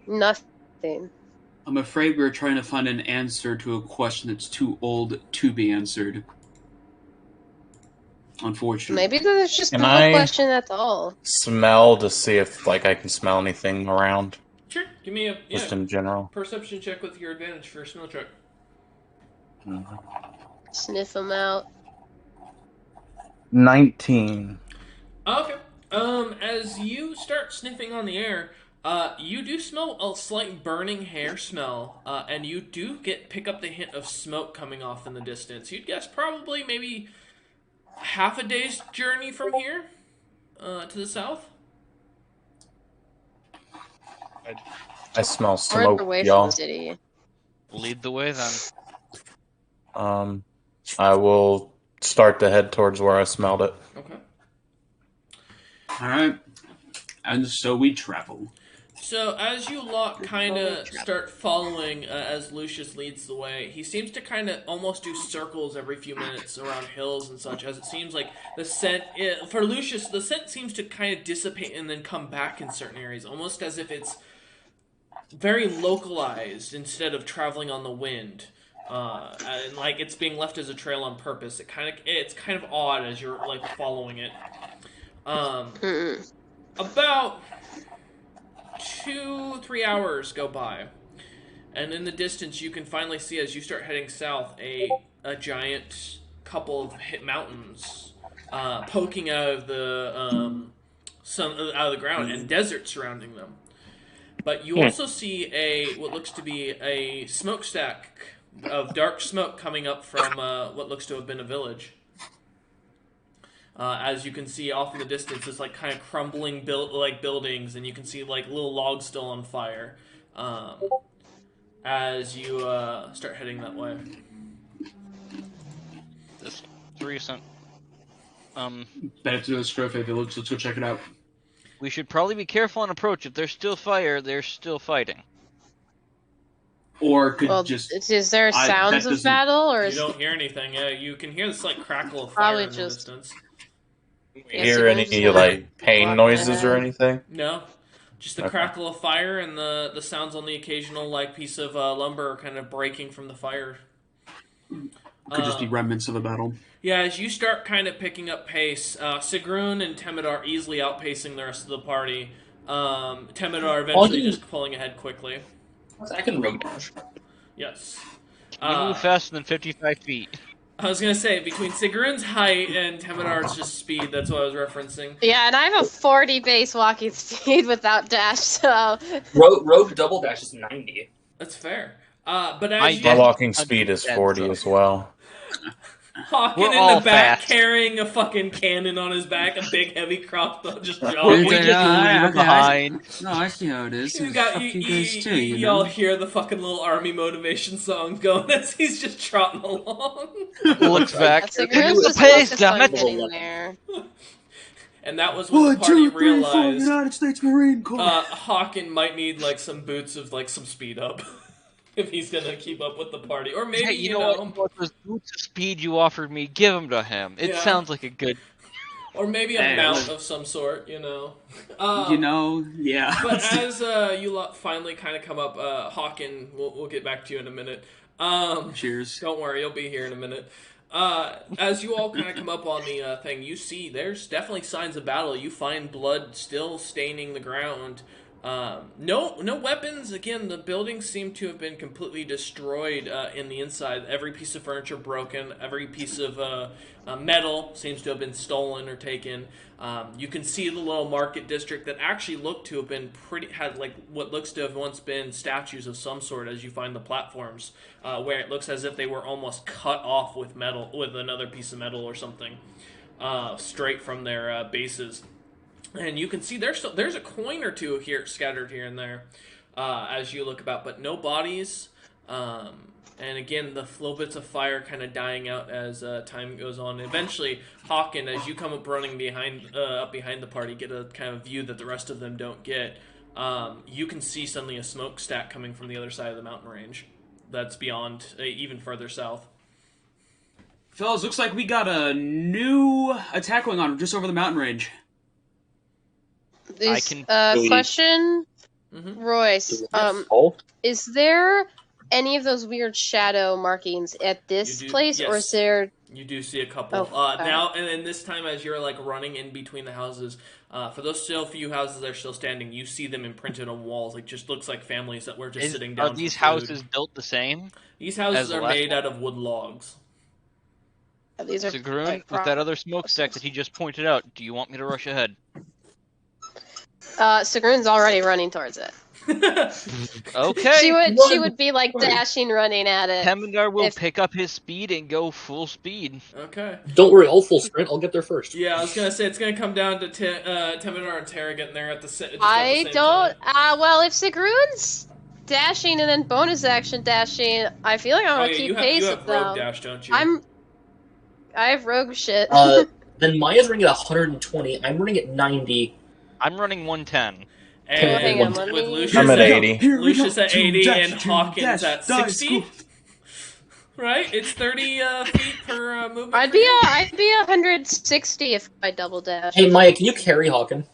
nothing. I'm afraid we're trying to find an answer to a question that's too old to be answered. Unfortunately. Maybe there's just no question at all. Smell to see if like I can smell anything around. Sure, give me a just in general perception check with your advantage for a smell check. Sniff them out. 19. Okay. As you start sniffing on the air, you do smell a slight burning hair smell, and you do pick up the hint of smoke coming off in the distance. You'd guess probably maybe half a day's journey from here, to the south. I smell Further smoke, away from y'all. the city. Lead the way then. I will start to head towards where I smelled it. Okay. Alright. And so we travel. So as you lot kind of start following as Lucius leads the way, he seems to kind of almost do circles every few minutes around hills and such, as it seems like the scent, for Lucius, the scent seems to kind of dissipate and then come back in certain areas, almost as if it's very localized instead of traveling on the wind. And like it's being left as a trail on purpose. It's kind of odd as you're like following it. About 2-3 hours go by, and in the distance you can finally see, as you start heading south, a giant couple of mountains poking out of the out of the ground, and desert surrounding them. But you also see what looks to be a smokestack of dark smoke coming up from what looks to have been a village. As you can see off in the distance, it's like kind of crumbling buildings, and you can see like little logs still on fire. As you start heading that way. This 3%. Better to the Strophe village. Let's go check it out. We should probably be careful on approach. If there's still fire, they're still fighting. Or could Well, just... is there sounds that of battle, or You is don't hear anything. You can hear this like crackle of fire Probably in the just- distance. Yeah, Hear so any there's no- like pain walk noises or ahead. anything? No, just the Okay. crackle of fire and the sounds on the occasional like piece of lumber kind of breaking from the fire. Could just be remnants of a battle. Yeah, as you start kind of picking up pace, Sigrun and Temidar easily outpacing the rest of the party. Temidar eventually just pulling ahead quickly. I can rogue dash. Yes. You move faster than 55 feet. I was gonna say, between Sigrun's height and Temidar's just speed, that's what I was referencing. Yeah, and I have a 40 base walking speed without dash, so Rogue double dash is 90. That's fair. But My as My you walking speed is 40 as well. Hawking We're in all the back, fast. carrying a fucking cannon on his back, a big heavy crossbow, just We jogging. just Yeah, leave okay, behind. No, I see how it is. You got Fuck you guys too, you y'all know? hear the fucking little army motivation song going as he's just trotting along. Looks back. that's like, Can where's you this pace, focus damn on it. getting there? And that was when the 1, party 2, 3, 4, realized United States Marine Corps. Hawken might need like some boots of like some speed up if he's gonna keep up with the party, or maybe Hey, you know what? Those boots of speed you offered me, give them to him. It Yeah. sounds like a good. or maybe a Hey, mount look. of some sort, you know. Yeah. But as you lot finally kind of come up, Hawken, we'll get back to you in a minute. Cheers. Don't worry, you'll be here in a minute. As you all kind of come up on the thing, you see there's definitely signs of battle. You find blood still staining the ground. No weapons. Again, the buildings seem to have been completely destroyed in the inside. Every piece of furniture broken. Every piece of metal seems to have been stolen or taken. You can see the little market district that actually looked to have been had like what looks to have once been statues of some sort. As you find the platforms, where it looks as if they were almost cut off with another piece of metal or something, straight from their bases. And you can see there's a coin or two here scattered here and there as you look about, but no bodies. And again, the little bits of fire kind of dying out as time goes on. Eventually, Hawken, as you come up running behind the party, get a kind of view that the rest of them don't get. You can see suddenly a smokestack coming from the other side of the mountain range. That's beyond, even further south. Fellas, looks like we got a new attack going on just over the mountain range. Is, can question, Mm-hmm. Royce, is there any of those weird shadow markings at this You do- place, or yes. is there... You do see a couple. Oh, okay. Now, and then this time as you're like running in between the houses, for those still few houses that are still standing, you see them imprinted on walls. Like, just looks like families that were just sitting down Are these for food. houses built the same? These houses as the are last made one? out of wood logs. These are Sigrun, like, with that other smokestack that he just pointed out, do you want me to rush ahead? Sigrun's already running towards it. Okay. She would be like dashing, running at it. Temendar will if- pick up his speed and go full speed. Okay. Don't worry, I'll full sprint. I'll get there first. Yeah, I was gonna say it's gonna come down to Temendar and Terra getting there at the same I don't. time. Well, if Sigrun's dashing and then bonus action dashing, I feel like I'm Oh gonna yeah, keep you pace have with rogue them. dash, don't you? I have rogue shit. Then Maya's running at 120. I'm running at 90. I'm running 110. And hang on, let with me- Lucius I'm at 80. Lucius at 80 and Hawkins at 60. Right? It's 30 feet per movement. I'd be 160 if I double dash. Hey, Maya, can you carry Hawken?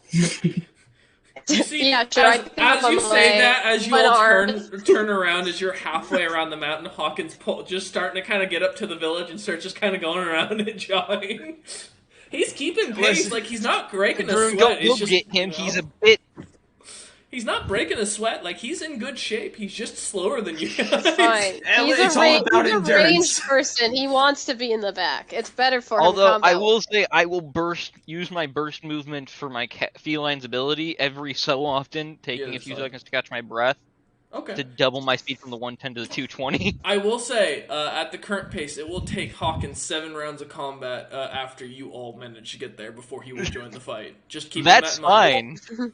You see, Yeah, sure, I pick as up you on say my that, as you one all arm. turn around, as you're halfway around the mountain, Hawkins just starting to kind of get up to the village and start just kind of going around and jogging. He's keeping pace, Listen, like he's not breaking a Sigrun, sweat. you'll It's just, get him. you know, He's a bit. he's not breaking a sweat. Like he's in good shape. He's just slower than you. Fine. It's all about he's a endurance. ranged person. He wants to be in the back. It's better for him. Although I combat. will say I will use my burst movement for my feline's ability every so often, taking a that's few fine. seconds to catch my breath Okay. to double my speed from the 110 to the 220. I will say, at the current pace, it will take Hawkins 7 rounds of combat after you all manage to get there before he will join the fight. Just keep That's that in mind. fine.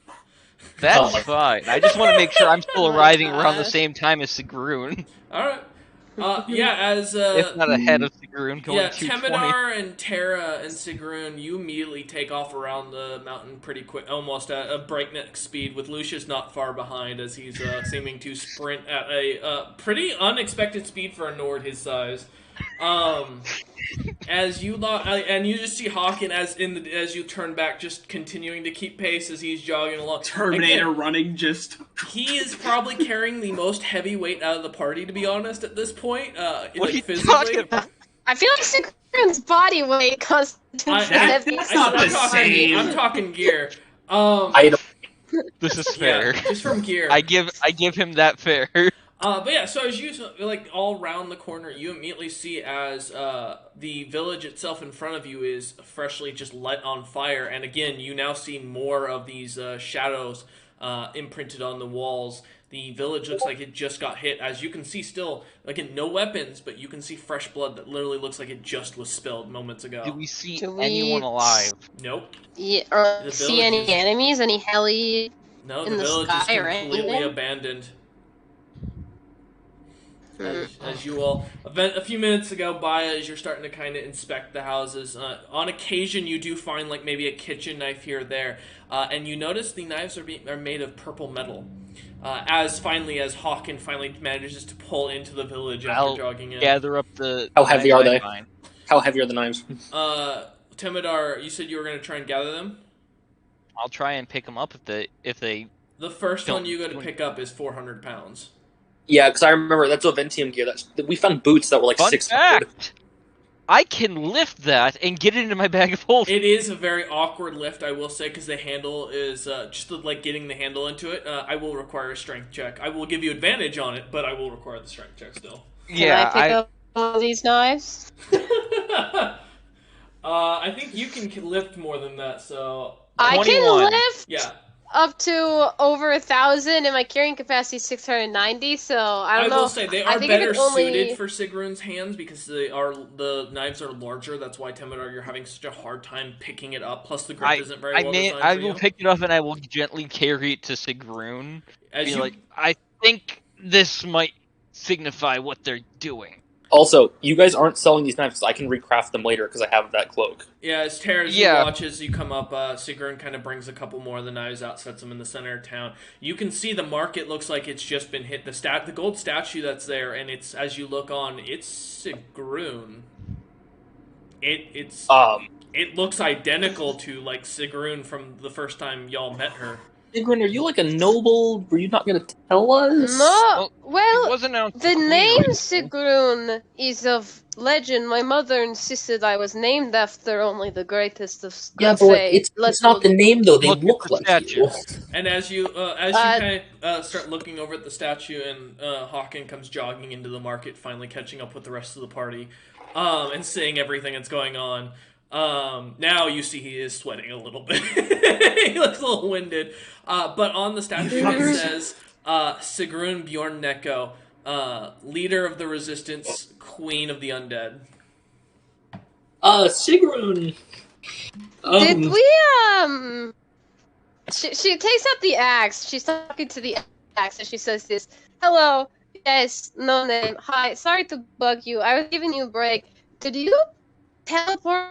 That's Oh. fine. I just want to make sure I'm still Oh my arriving around the God. same time as Sigrun, All right. Yeah, as if not ahead of Sigrun, going yeah, 220. Temendar and Terra and Sigrun, you immediately take off around the mountain pretty quick, almost at a breakneck speed, with Lucius not far behind as he's seeming to sprint at a pretty unexpected speed for a Nord his size. As you and you just see Hawken as you turn back, just continuing to keep pace as he's jogging along. Terminator Again, running just. he is probably carrying the most heavy weight out of the party, to be honest, at this point. What like, are you physically. talking about? I feel like Sigrun's body weight constitutes I- the heavy. that's not I'm the talking, same. I'm talking gear. I don't. This is Yeah, fair. just from gear. I give him that fair. But yeah, so as you like all round the corner, you immediately see as the village itself in front of you is freshly just lit on fire, and again, you now see more of these shadows imprinted on the walls. The village looks like it just got hit. As you can see, still again, no weapons, but you can see fresh blood that literally looks like it just was spilled moments ago. Do we see Do we- anyone alive? Nope. Yeah, or The see village any is- enemies? Any heli? No, In the the village sky is or completely anything? abandoned. As you all, a few minutes ago, Baya, as you're starting to kind of inspect the houses, on occasion you do find like maybe a kitchen knife here or there, and you notice the knives are made of purple metal. As Hawken finally manages to pull into the village after I'll jogging in. gather up the. How heavy are they? Fine. How heavy are the knives? Temendar, you said you were going to try and gather them? I'll try and pick them up if they. The first Don't- one you got to pick up is 400 pounds. Yeah, because I remember that's Oventium gear. We found boots that were like Fun 600. fact! I can lift that and get it into my bag of holding. It is a very awkward lift, I will say, because the handle is just like getting the handle into it. I will require a strength check. I will give you advantage on it, but I will require the strength check still. Can I pick up one of these knives? I think you can lift more than that, so I 21. can lift yeah. up to over 1,000, and my carrying capacity is 690. So I don't know. will say they I are think I better could only- suited for Sigrun's hands because the knives are larger. That's why Temendar, you're having such a hard time picking it up. Plus the grip isn't very well designed I for will you. pick it up and I will gently carry it to Sigrun. As Be you like, I think this might signify what they're doing. Also, you guys aren't selling these knives because I can recraft them later because I have that cloak. Yeah, as Tara, as Yeah. you watch as you come up, Sigrun kind of brings a couple more of the knives out, sets them in the center of town. You can see the market looks like it's just been hit. The gold statue that's there, and it's as you look on, it's Sigrun. It looks identical to like Sigrun from the first time y'all met her. Sigrun, are you like a noble? Were you not going to tell us? No, It well, wasn't announced the clearly. name Sigrun is of legend. My mother insisted I was named after only the greatest of Yeah, good but like, faith. it's not the name though. They Look at look the like statue. you. And as you kind of start looking over at the statue, and Hawken comes jogging into the market, finally catching up with the rest of the party, and seeing everything that's going on. Now you see he is sweating a little bit. He looks a little winded. But on the statue it says, Sigrun Bjornneko, leader of the resistance, queen of the undead. Sigrun. Did we She takes out the axe. She's talking to the axe, and she says this. Hello, yes, no name. Hi, sorry to bug you. I was giving you a break. Did you teleport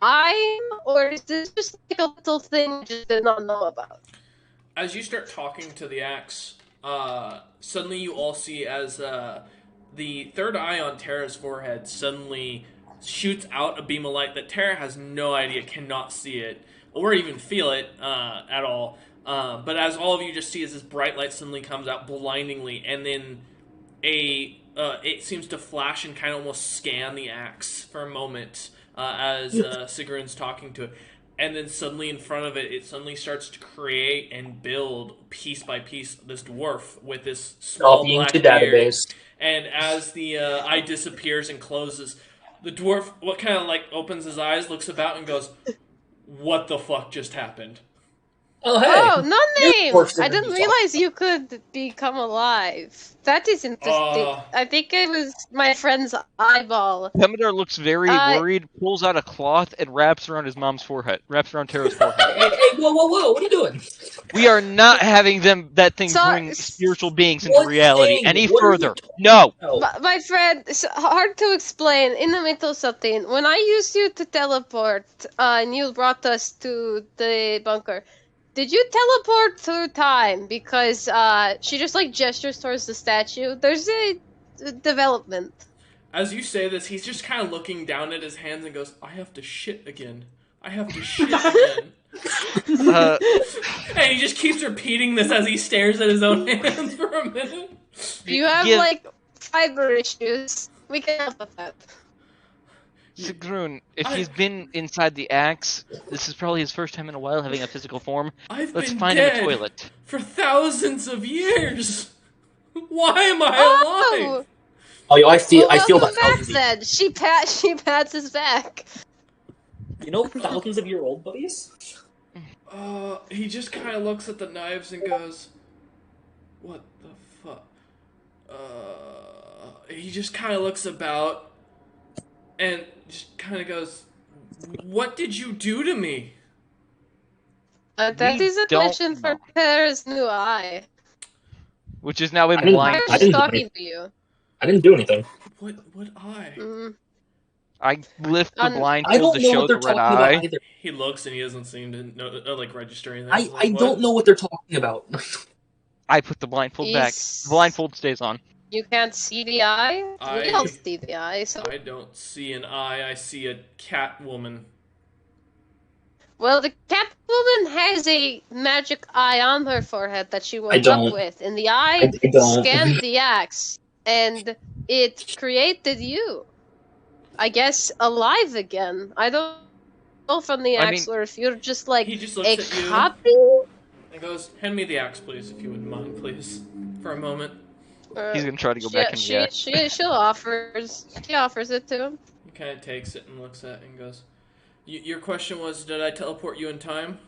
time, or is this just like a little thing I just did not know about? As you start talking to the axe, suddenly you all see as the third eye on Terra's forehead suddenly shoots out a beam of light that Terra has no idea, cannot see it, or even feel it at all. But as all of you just see as this bright light suddenly comes out blindingly, and then it seems to flash and kind of almost scan the axe for a moment as Sigrun's talking to it. And then suddenly in front of it, it suddenly starts to create and build piece by piece this dwarf with this small black to beard. database. And as the eye disappears and closes, the dwarf opens his eyes, looks about, and goes, "What the fuck just happened?" Oh, hey. Oh, no name! dwarfs I didn't didn't do realize you could become alive. That is interesting. I think it was my friend's eyeball. Temidor looks very worried, pulls out a cloth, and wraps around his mom's forehead. Wraps around Terra's forehead. Hey, whoa, what are you doing? We are not having that thing bring spiritual beings into What reality thing? any What are you further. No! Oh. My friend, it's hard to explain. In the middle of something, when I used you to teleport, and you brought us to the bunker, did you teleport through time? Because she just like gestures towards the statue. There's a development. As you say this, he's just kind of looking down at his hands and goes, "I have to shit again. I have to shit again." And he just keeps repeating this as he stares at his own hands for a minute. You have like fiber issues. We can help with that. Sigrun, if he's been inside the axe, this is probably his first time in a while having a physical form. Let's find him a toilet. For thousands of years. Why am I alive? Oh, I feel welcome that. Back, then. She pats his back. You know, thousands of year old buddies. He just kind of looks at the knives and goes, "What the fuck?" He just kind of looks about and just kind of goes, "What did you do to me?" That is a question for Terra's new eye. Which is now in blind. I was talking to you. I didn't do anything. What eye? I lift the blindfold to show the red eye. He looks and he doesn't seem to know, like register anything. I don't know what they're talking about. I put the blindfold back. The blindfold stays on. You can't see the eye? We all see the eye, so... I don't see an eye, I see a cat woman. Well, the cat woman has a magic eye on her forehead that she woke up with, and the eye scanned the axe, and it created you. I guess alive again. I don't know from the axe, or if you're just like a copy. And goes, "Hand me the axe, please, if you wouldn't mind, please, for a moment." He's gonna try to go back in the axe. She offers it to him. He kind of takes it and looks at it and goes, "Your question was, did I teleport you in time?"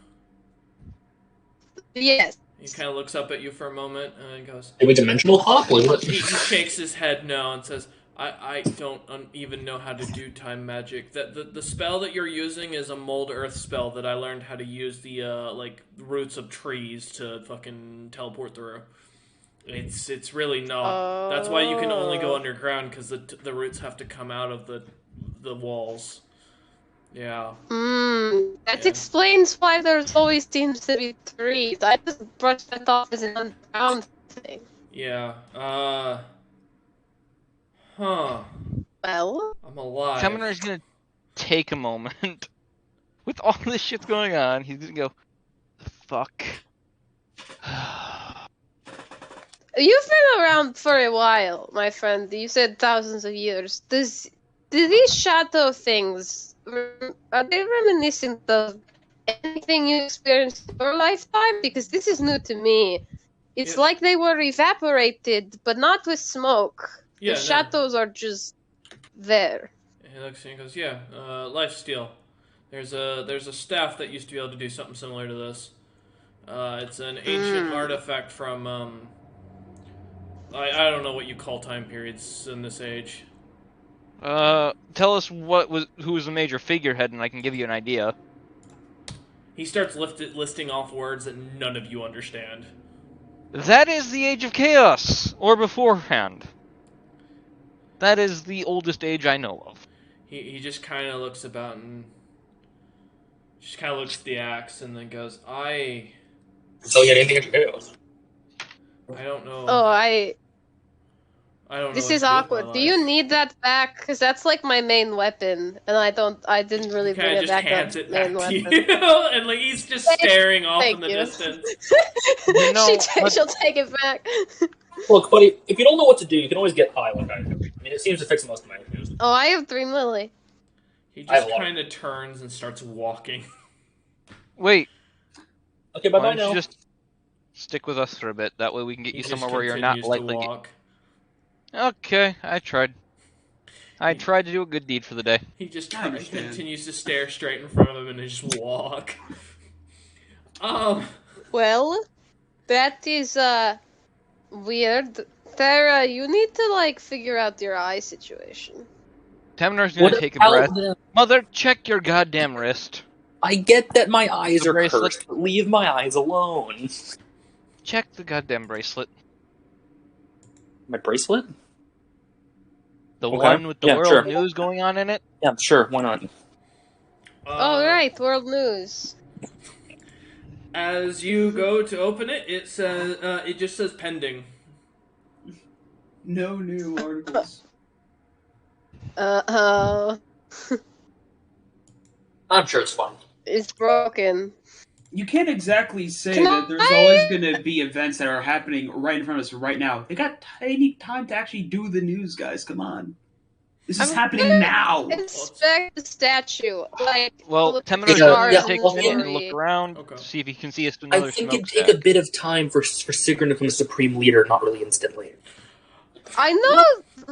Yes. He kind of looks up at you for a moment and goes, "Are we dimensional hop?" He shakes his head no and says, I don't even know how to do time magic. The spell that you're using is a mold earth spell that I learned how to use the like roots of trees to fucking teleport through. It's really not. That's why you can only go underground, because the roots have to come out of the walls. Yeah. That explains why there's always seems to be trees. I just brushed that off as an underground thing. Yeah. Huh. Well, I'm alive. Temidor's gonna take a moment. With all this shit going on, he's gonna go, "The fuck?" You've been around for a while, my friend. You said thousands of years. Do these shadow things, are they reminiscent of anything you experienced in your lifetime? Because this is new to me. It's like they were evaporated, but not with smoke. The shadows are just there. He looks and he goes, "Yeah, lifesteal. There's a staff that used to be able to do something similar to this. It's an ancient artifact from I don't know what you call time periods in this age. Tell us who was the major figurehead, and I can give you an idea. He starts listing off words that none of you understand. That is the Age of Chaos, or beforehand. That is the oldest age I know of. He just kind of looks about and just kind of looks at the axe and then goes, I So yeah, anything chaos. don't know. Oh, I don't know. this what is to do with my awkward. Do you life." need that back? Because that's like my main weapon, and I didn't really He bring kind of it just back hands up. it back Main to weapon. you, and like he's just staring off in Thank the you. distance. You know, She'll take it back. Look, buddy, if you don't know what to do, you can always get high like I do. I mean, it seems to fix most of my issues. Oh, I have 3 milli. He I have just a lot. kind of turns and starts walking. wait, Okay, why bye-bye don't you now. just stick with us for a bit? That way we can get He you just somewhere where you're not continues to likely. walk. Okay, I tried. I tried to do a good deed for the day. He just I understand. continues to stare straight in front of him and just walk. Well, that is weird. Tara, you need to like figure out your eye situation. Temnor's gonna take a breath. Mother, check your goddamn wrist. I get that my eyes The are bracelet. cursed, but leave my eyes alone. Check the goddamn bracelet. My bracelet? The Okay. one with the Yeah, world sure. news going on in it. Yeah, sure, why not? Oh right, world news. As you go to open it, it says it just says pending. No new articles. Oh, I'm sure it's fine. it's broken. You can't exactly say Can that there's I- always going to be events that are happening right in front of us right now. They got tiny time to actually do the news, guys. Come on. This is I'm happening gonna now. Inspect the statue. Like, Well, look Temnor's Yeah, gonna yeah, take a well, minute and yeah. look around, Okay. see if he can see us I another think it'd smokestack. take a bit of time for Sigrun to become the supreme leader, not really instantly. I know,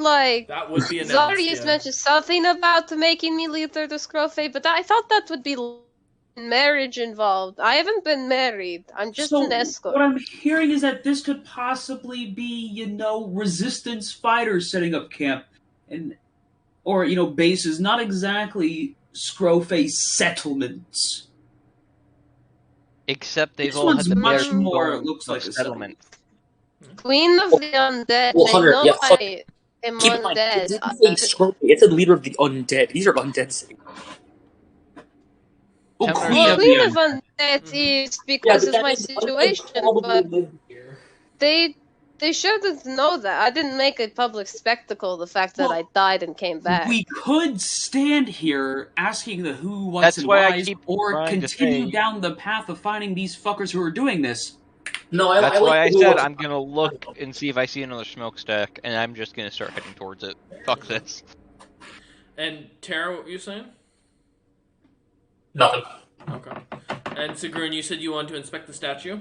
like, That would be announced. Zarius Yeah. mentioned something about making me leader the Scrowfae, but I thought that would be marriage involved. I haven't been married. I'm just So an escort. what I'm hearing is that this could possibly be, resistance fighters setting up camp, or bases, not exactly Scrowface settlements. Except they've This all had one's the much bare more bones looks of like a settlement. Queen of the Undead. Well, They Hunter, know yeah, fuck- I am Keep in mind, it undead. didn't say Scrummy, it said leader of the undead. These are undead cities. Oh, Temporary Queen Well, of the Queen of Undead. Undead Mhm. is because but it's that my means undead situation, probably but live here. they shouldn't know that. I didn't make a public spectacle of the fact that Well, I died and came back. We could stand here asking the who, what's, That's and why I whys, keep or trying to continue say- down the path of finding these fuckers who are doing this. No, I That's like why I who said was- I'm gonna look and see if I see another smokestack, and I'm just gonna start heading towards it. Fuck this. And Tara, what were you saying? Nothing. Okay. And Sigrun, you said you wanted to inspect the statue?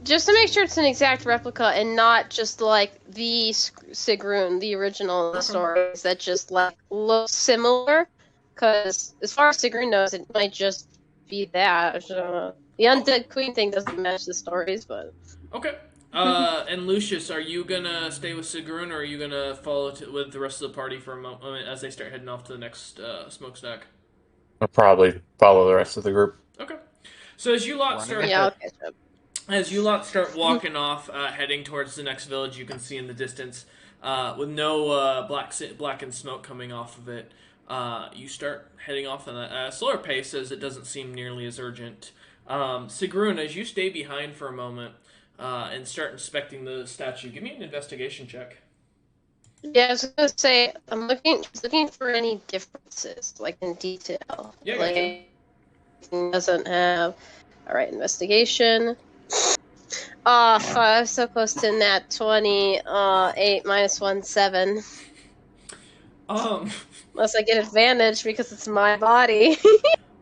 Just to make sure it's an exact replica and not just like the Sigrun, the original in the stories that just like look similar. Because as far as Sigrun knows, it might just be that. I don't know. The Undead Queen thing doesn't match the stories, but Okay. And Lucius, are you gonna stay with Sigrun, or are you gonna follow with the rest of the party for a moment as they start heading off to the next smokestack? I'll probably follow the rest of the group. Okay. So as you lot start, yeah, I'll catch up. as you lot start walking off, heading towards the next village, you can see in the distance, with no black and smoke coming off of it. You start heading off on a slower pace, as it doesn't seem nearly as urgent. Sigrun, as you stay behind for a moment and start inspecting the statue, give me an investigation check. Yeah, I was gonna say I'm looking for any differences, like in detail. Yeah, like gotcha. it doesn't have. All right, investigation. Ah, 5, so close to nat 20. 8 minus 1, 7. Unless I get advantage because it's my body.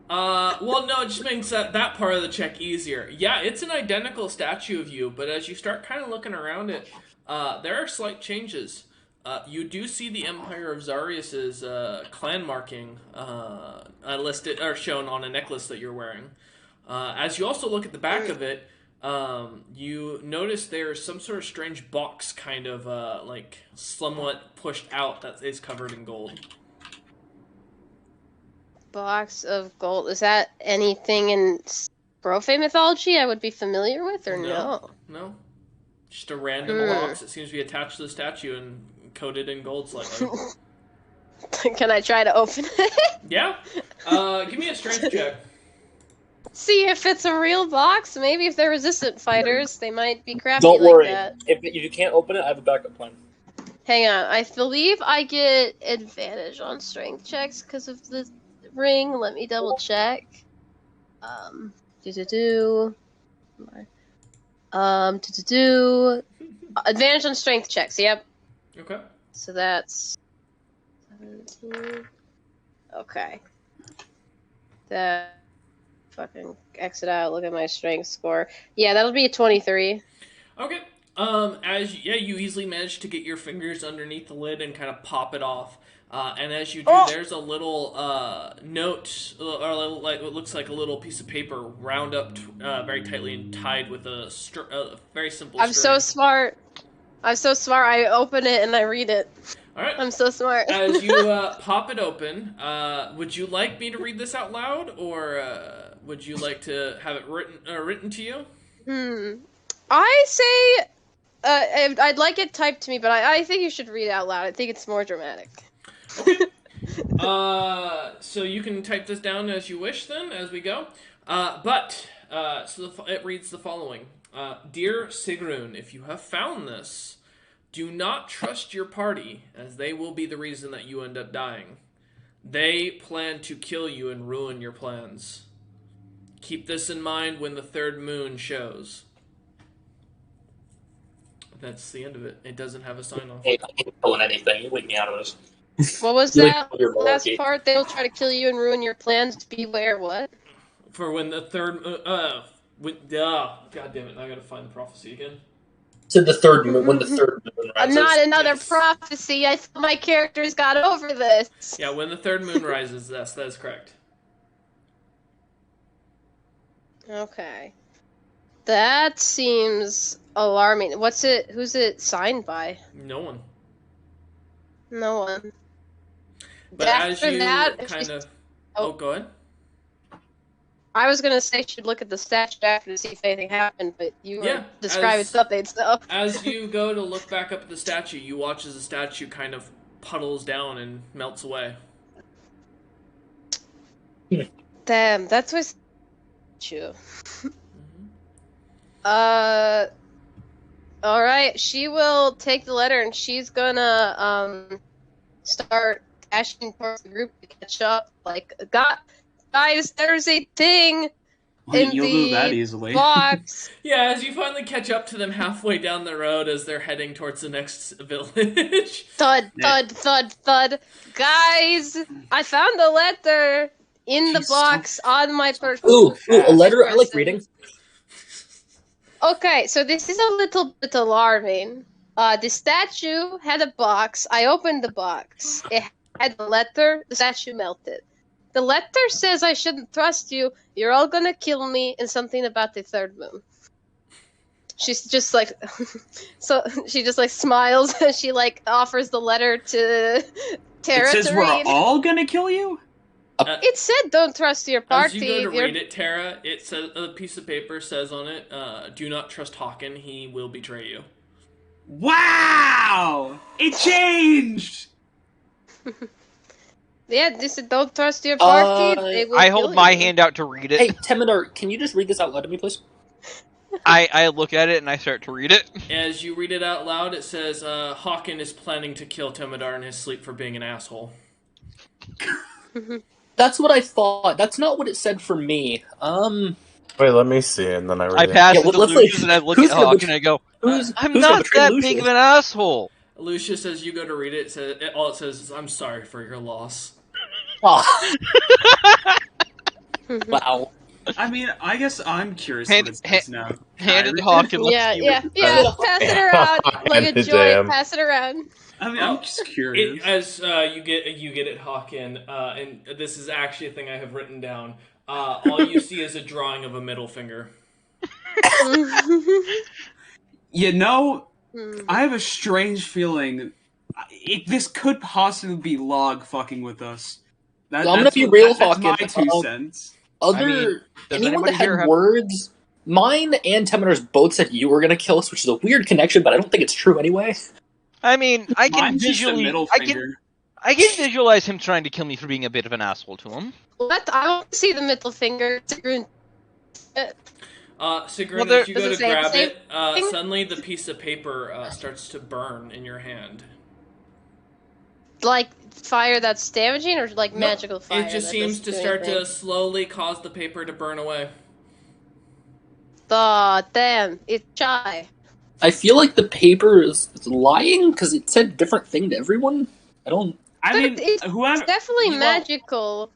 Well, no, it just makes that part of the check easier. Yeah, it's an identical statue of you, but as you start kind of looking around it, there are slight changes. You do see the Empire of Zarius's clan marking listed or shown on a necklace that you're wearing. As you also look at the back of it, you notice there's some sort of strange box, kind of like somewhat pushed out, that is covered in gold. Box of gold. Is that anything in Brofey mythology I would be familiar with, or no? No. Just a random box that seems to be attached to the statue and coated in gold slightly. Can I try to open it? Yeah. Give me a strength check. See if it's a real box. Maybe if they're resistant fighters, they might be crafty Don't like worry. that. If you can't open it, I have a backup plan. Hang on. I believe I get advantage on strength checks because of the ring. Let me double check. Advantage on strength checks. Yep. Okay. So that's 17. Okay. That fucking exit out. Look at my strength score. Yeah, that'll be a 23. Okay. You easily manage to get your fingers underneath the lid and kind of pop it off. And as you do, there's a little note, or like what looks like a little piece of paper, wound up very tightly and tied with a very simple. I'm so smart. I open it and I read it. All right. I'm so smart. As you pop it open, would you like me to read this out loud, or would you like to have it written to you? I say I'd like it typed to me, but I think you should read it out loud. I think it's more dramatic. Okay. So you can type this down as you wish then, as we go. It reads the following. Dear Sigrun, if you have found this, do not trust your party, as they will be the reason that you end up dying. They plan to kill you and ruin your plans. Keep this in mind when the third moon shows. That's the end of it. It doesn't have a sign-off. Hey, I ain't pulling anything. You leave me out of this. What was You that like your last malarkey. part? They'll try to kill you and ruin your plans. Beware what? For when the third... God damn it, now I gotta find the prophecy again. Said the third moon, when the third moon rises. Not another Yes. prophecy. I thought my characters got over this. Yeah, when the third moon rises, yes, that is correct. Okay. That seems alarming. Who's it signed by? No one. No one. But as you kind of... Oh, go ahead. I was gonna say should look at the statue after to see if anything happened, but you were describing as- something, so... As you go to look back up at the statue, you watch as the statue kind of puddles down and melts away. Damn, that's what statue. Alright, she will take the letter and she's gonna, start dashing towards the group to catch up. Like, guys, there's a thing in You'll move that the easily. box. Yeah, as you finally catch up to them halfway down the road as they're heading towards the next village. Thud, thud, thud, thud. Guys, I found a letter in the She's box on my person. Ooh, a letter. I like reading. Okay, so this is a little bit alarming. The statue had a box. I opened the box. It had a letter. The statue melted. The letter says I shouldn't trust you. You're all gonna kill me, and something about the third moon. She's just like, so she just like smiles and she like offers the letter to Tara It says to we're read. all gonna kill you? It said don't trust your party. As you go to You're- read it, Tara, it says a piece of paper says on it, "Do not trust Hawken. He will betray you." Wow! It changed! Yeah, this said don't trust your party. They will I kill hold my you. hand out to read it. Hey, Temidor, can you just read this out loud to me, please? I look at it and I start to read it. As you read it out loud, it says, "Hawken is planning to kill Temidar in his sleep for being an asshole." That's what I thought. That's not what it said for me. Wait, let me see, and then I read I it. pass Yeah, it to let's Lucius like- and I look who's at gonna Hawk bet- and I go, Who's I'm who's gonna not betray that Lucius? big of an asshole. Lucius, as you go to read it, all it says is, "I'm sorry for your loss." Aw. Wow. I mean, I guess I'm curious Hand- what it says now. Hand it I to Hawk and let's Yeah, see yeah, what yeah. Pass it around like a And the joint. damn. Pass it around. I mean, I'm just curious. As you get it, Hawken, and this is actually a thing I have written down. All you see is a drawing of a middle finger. You know, Hmm. I have a strange feeling. This could possibly be Log fucking with us. I'm gonna be real that's my fucking. 2 cents. Other does anyone that anybody here had have- words, mine and Temenor's both said you were gonna kill us, which is a weird connection, but I don't think it's true anyway. I mean, I can Mine's just a visually, middle I finger. can visualize him trying to kill me for being a bit of an asshole to him. What? I want to see the middle finger. Sigrun, Well, there- as you go Does to it say the grab same it, thing? suddenly the piece of paper starts to burn in your hand. Like fire that's damaging, or like No, magical fire? It just that seems doesn't to do start anything? to slowly cause the paper to burn away. Aw, damn! It's shy. I feel like the paper is lying because it said a different thing to everyone. I don't. I But mean, it's whoever definitely well, magical.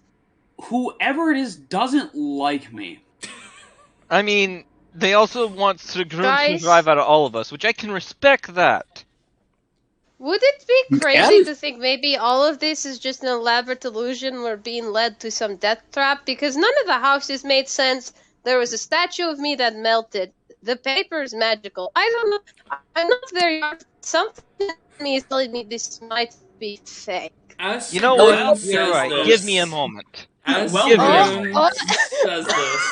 whoever it is doesn't like me. I mean, they also want Sigrun to Guys. drive out of all of us, which I can respect that. Would it be You crazy can. to think maybe all of this is just an elaborate illusion? We're being led to some death trap? Because none of the houses made sense. There was a statue of me that melted. The paper is magical. I don't know. I'm not very. Something in me is telling me this might be fake. As You know Sigrun what? says You're right. this- Give me a moment. As Well, Sigrun oh. says this,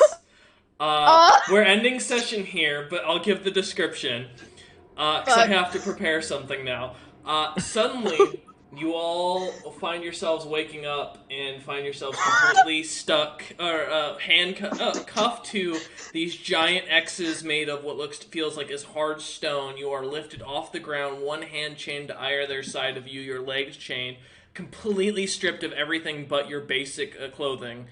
we're ending session here, but I'll give the description. Because I Fuck. have to prepare something now. Suddenly, you all find yourselves waking up and find yourselves completely stuck, or cuffed to these giant X's made of what feels like is hard stone. You are lifted off the ground, one hand chained to either side of you, your legs chained, completely stripped of everything but your basic clothing.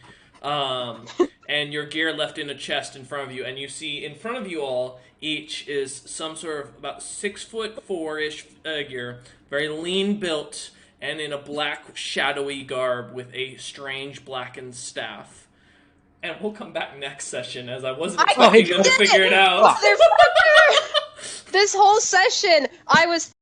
And your gear left in a chest in front of you, and you see in front of you all each is some sort of about 6'4" figure, very lean built, and in a black shadowy garb with a strange blackened staff. And we'll come back next session, as I wasn't I expecting them to did figure it out. Motherfucker! This whole session, I was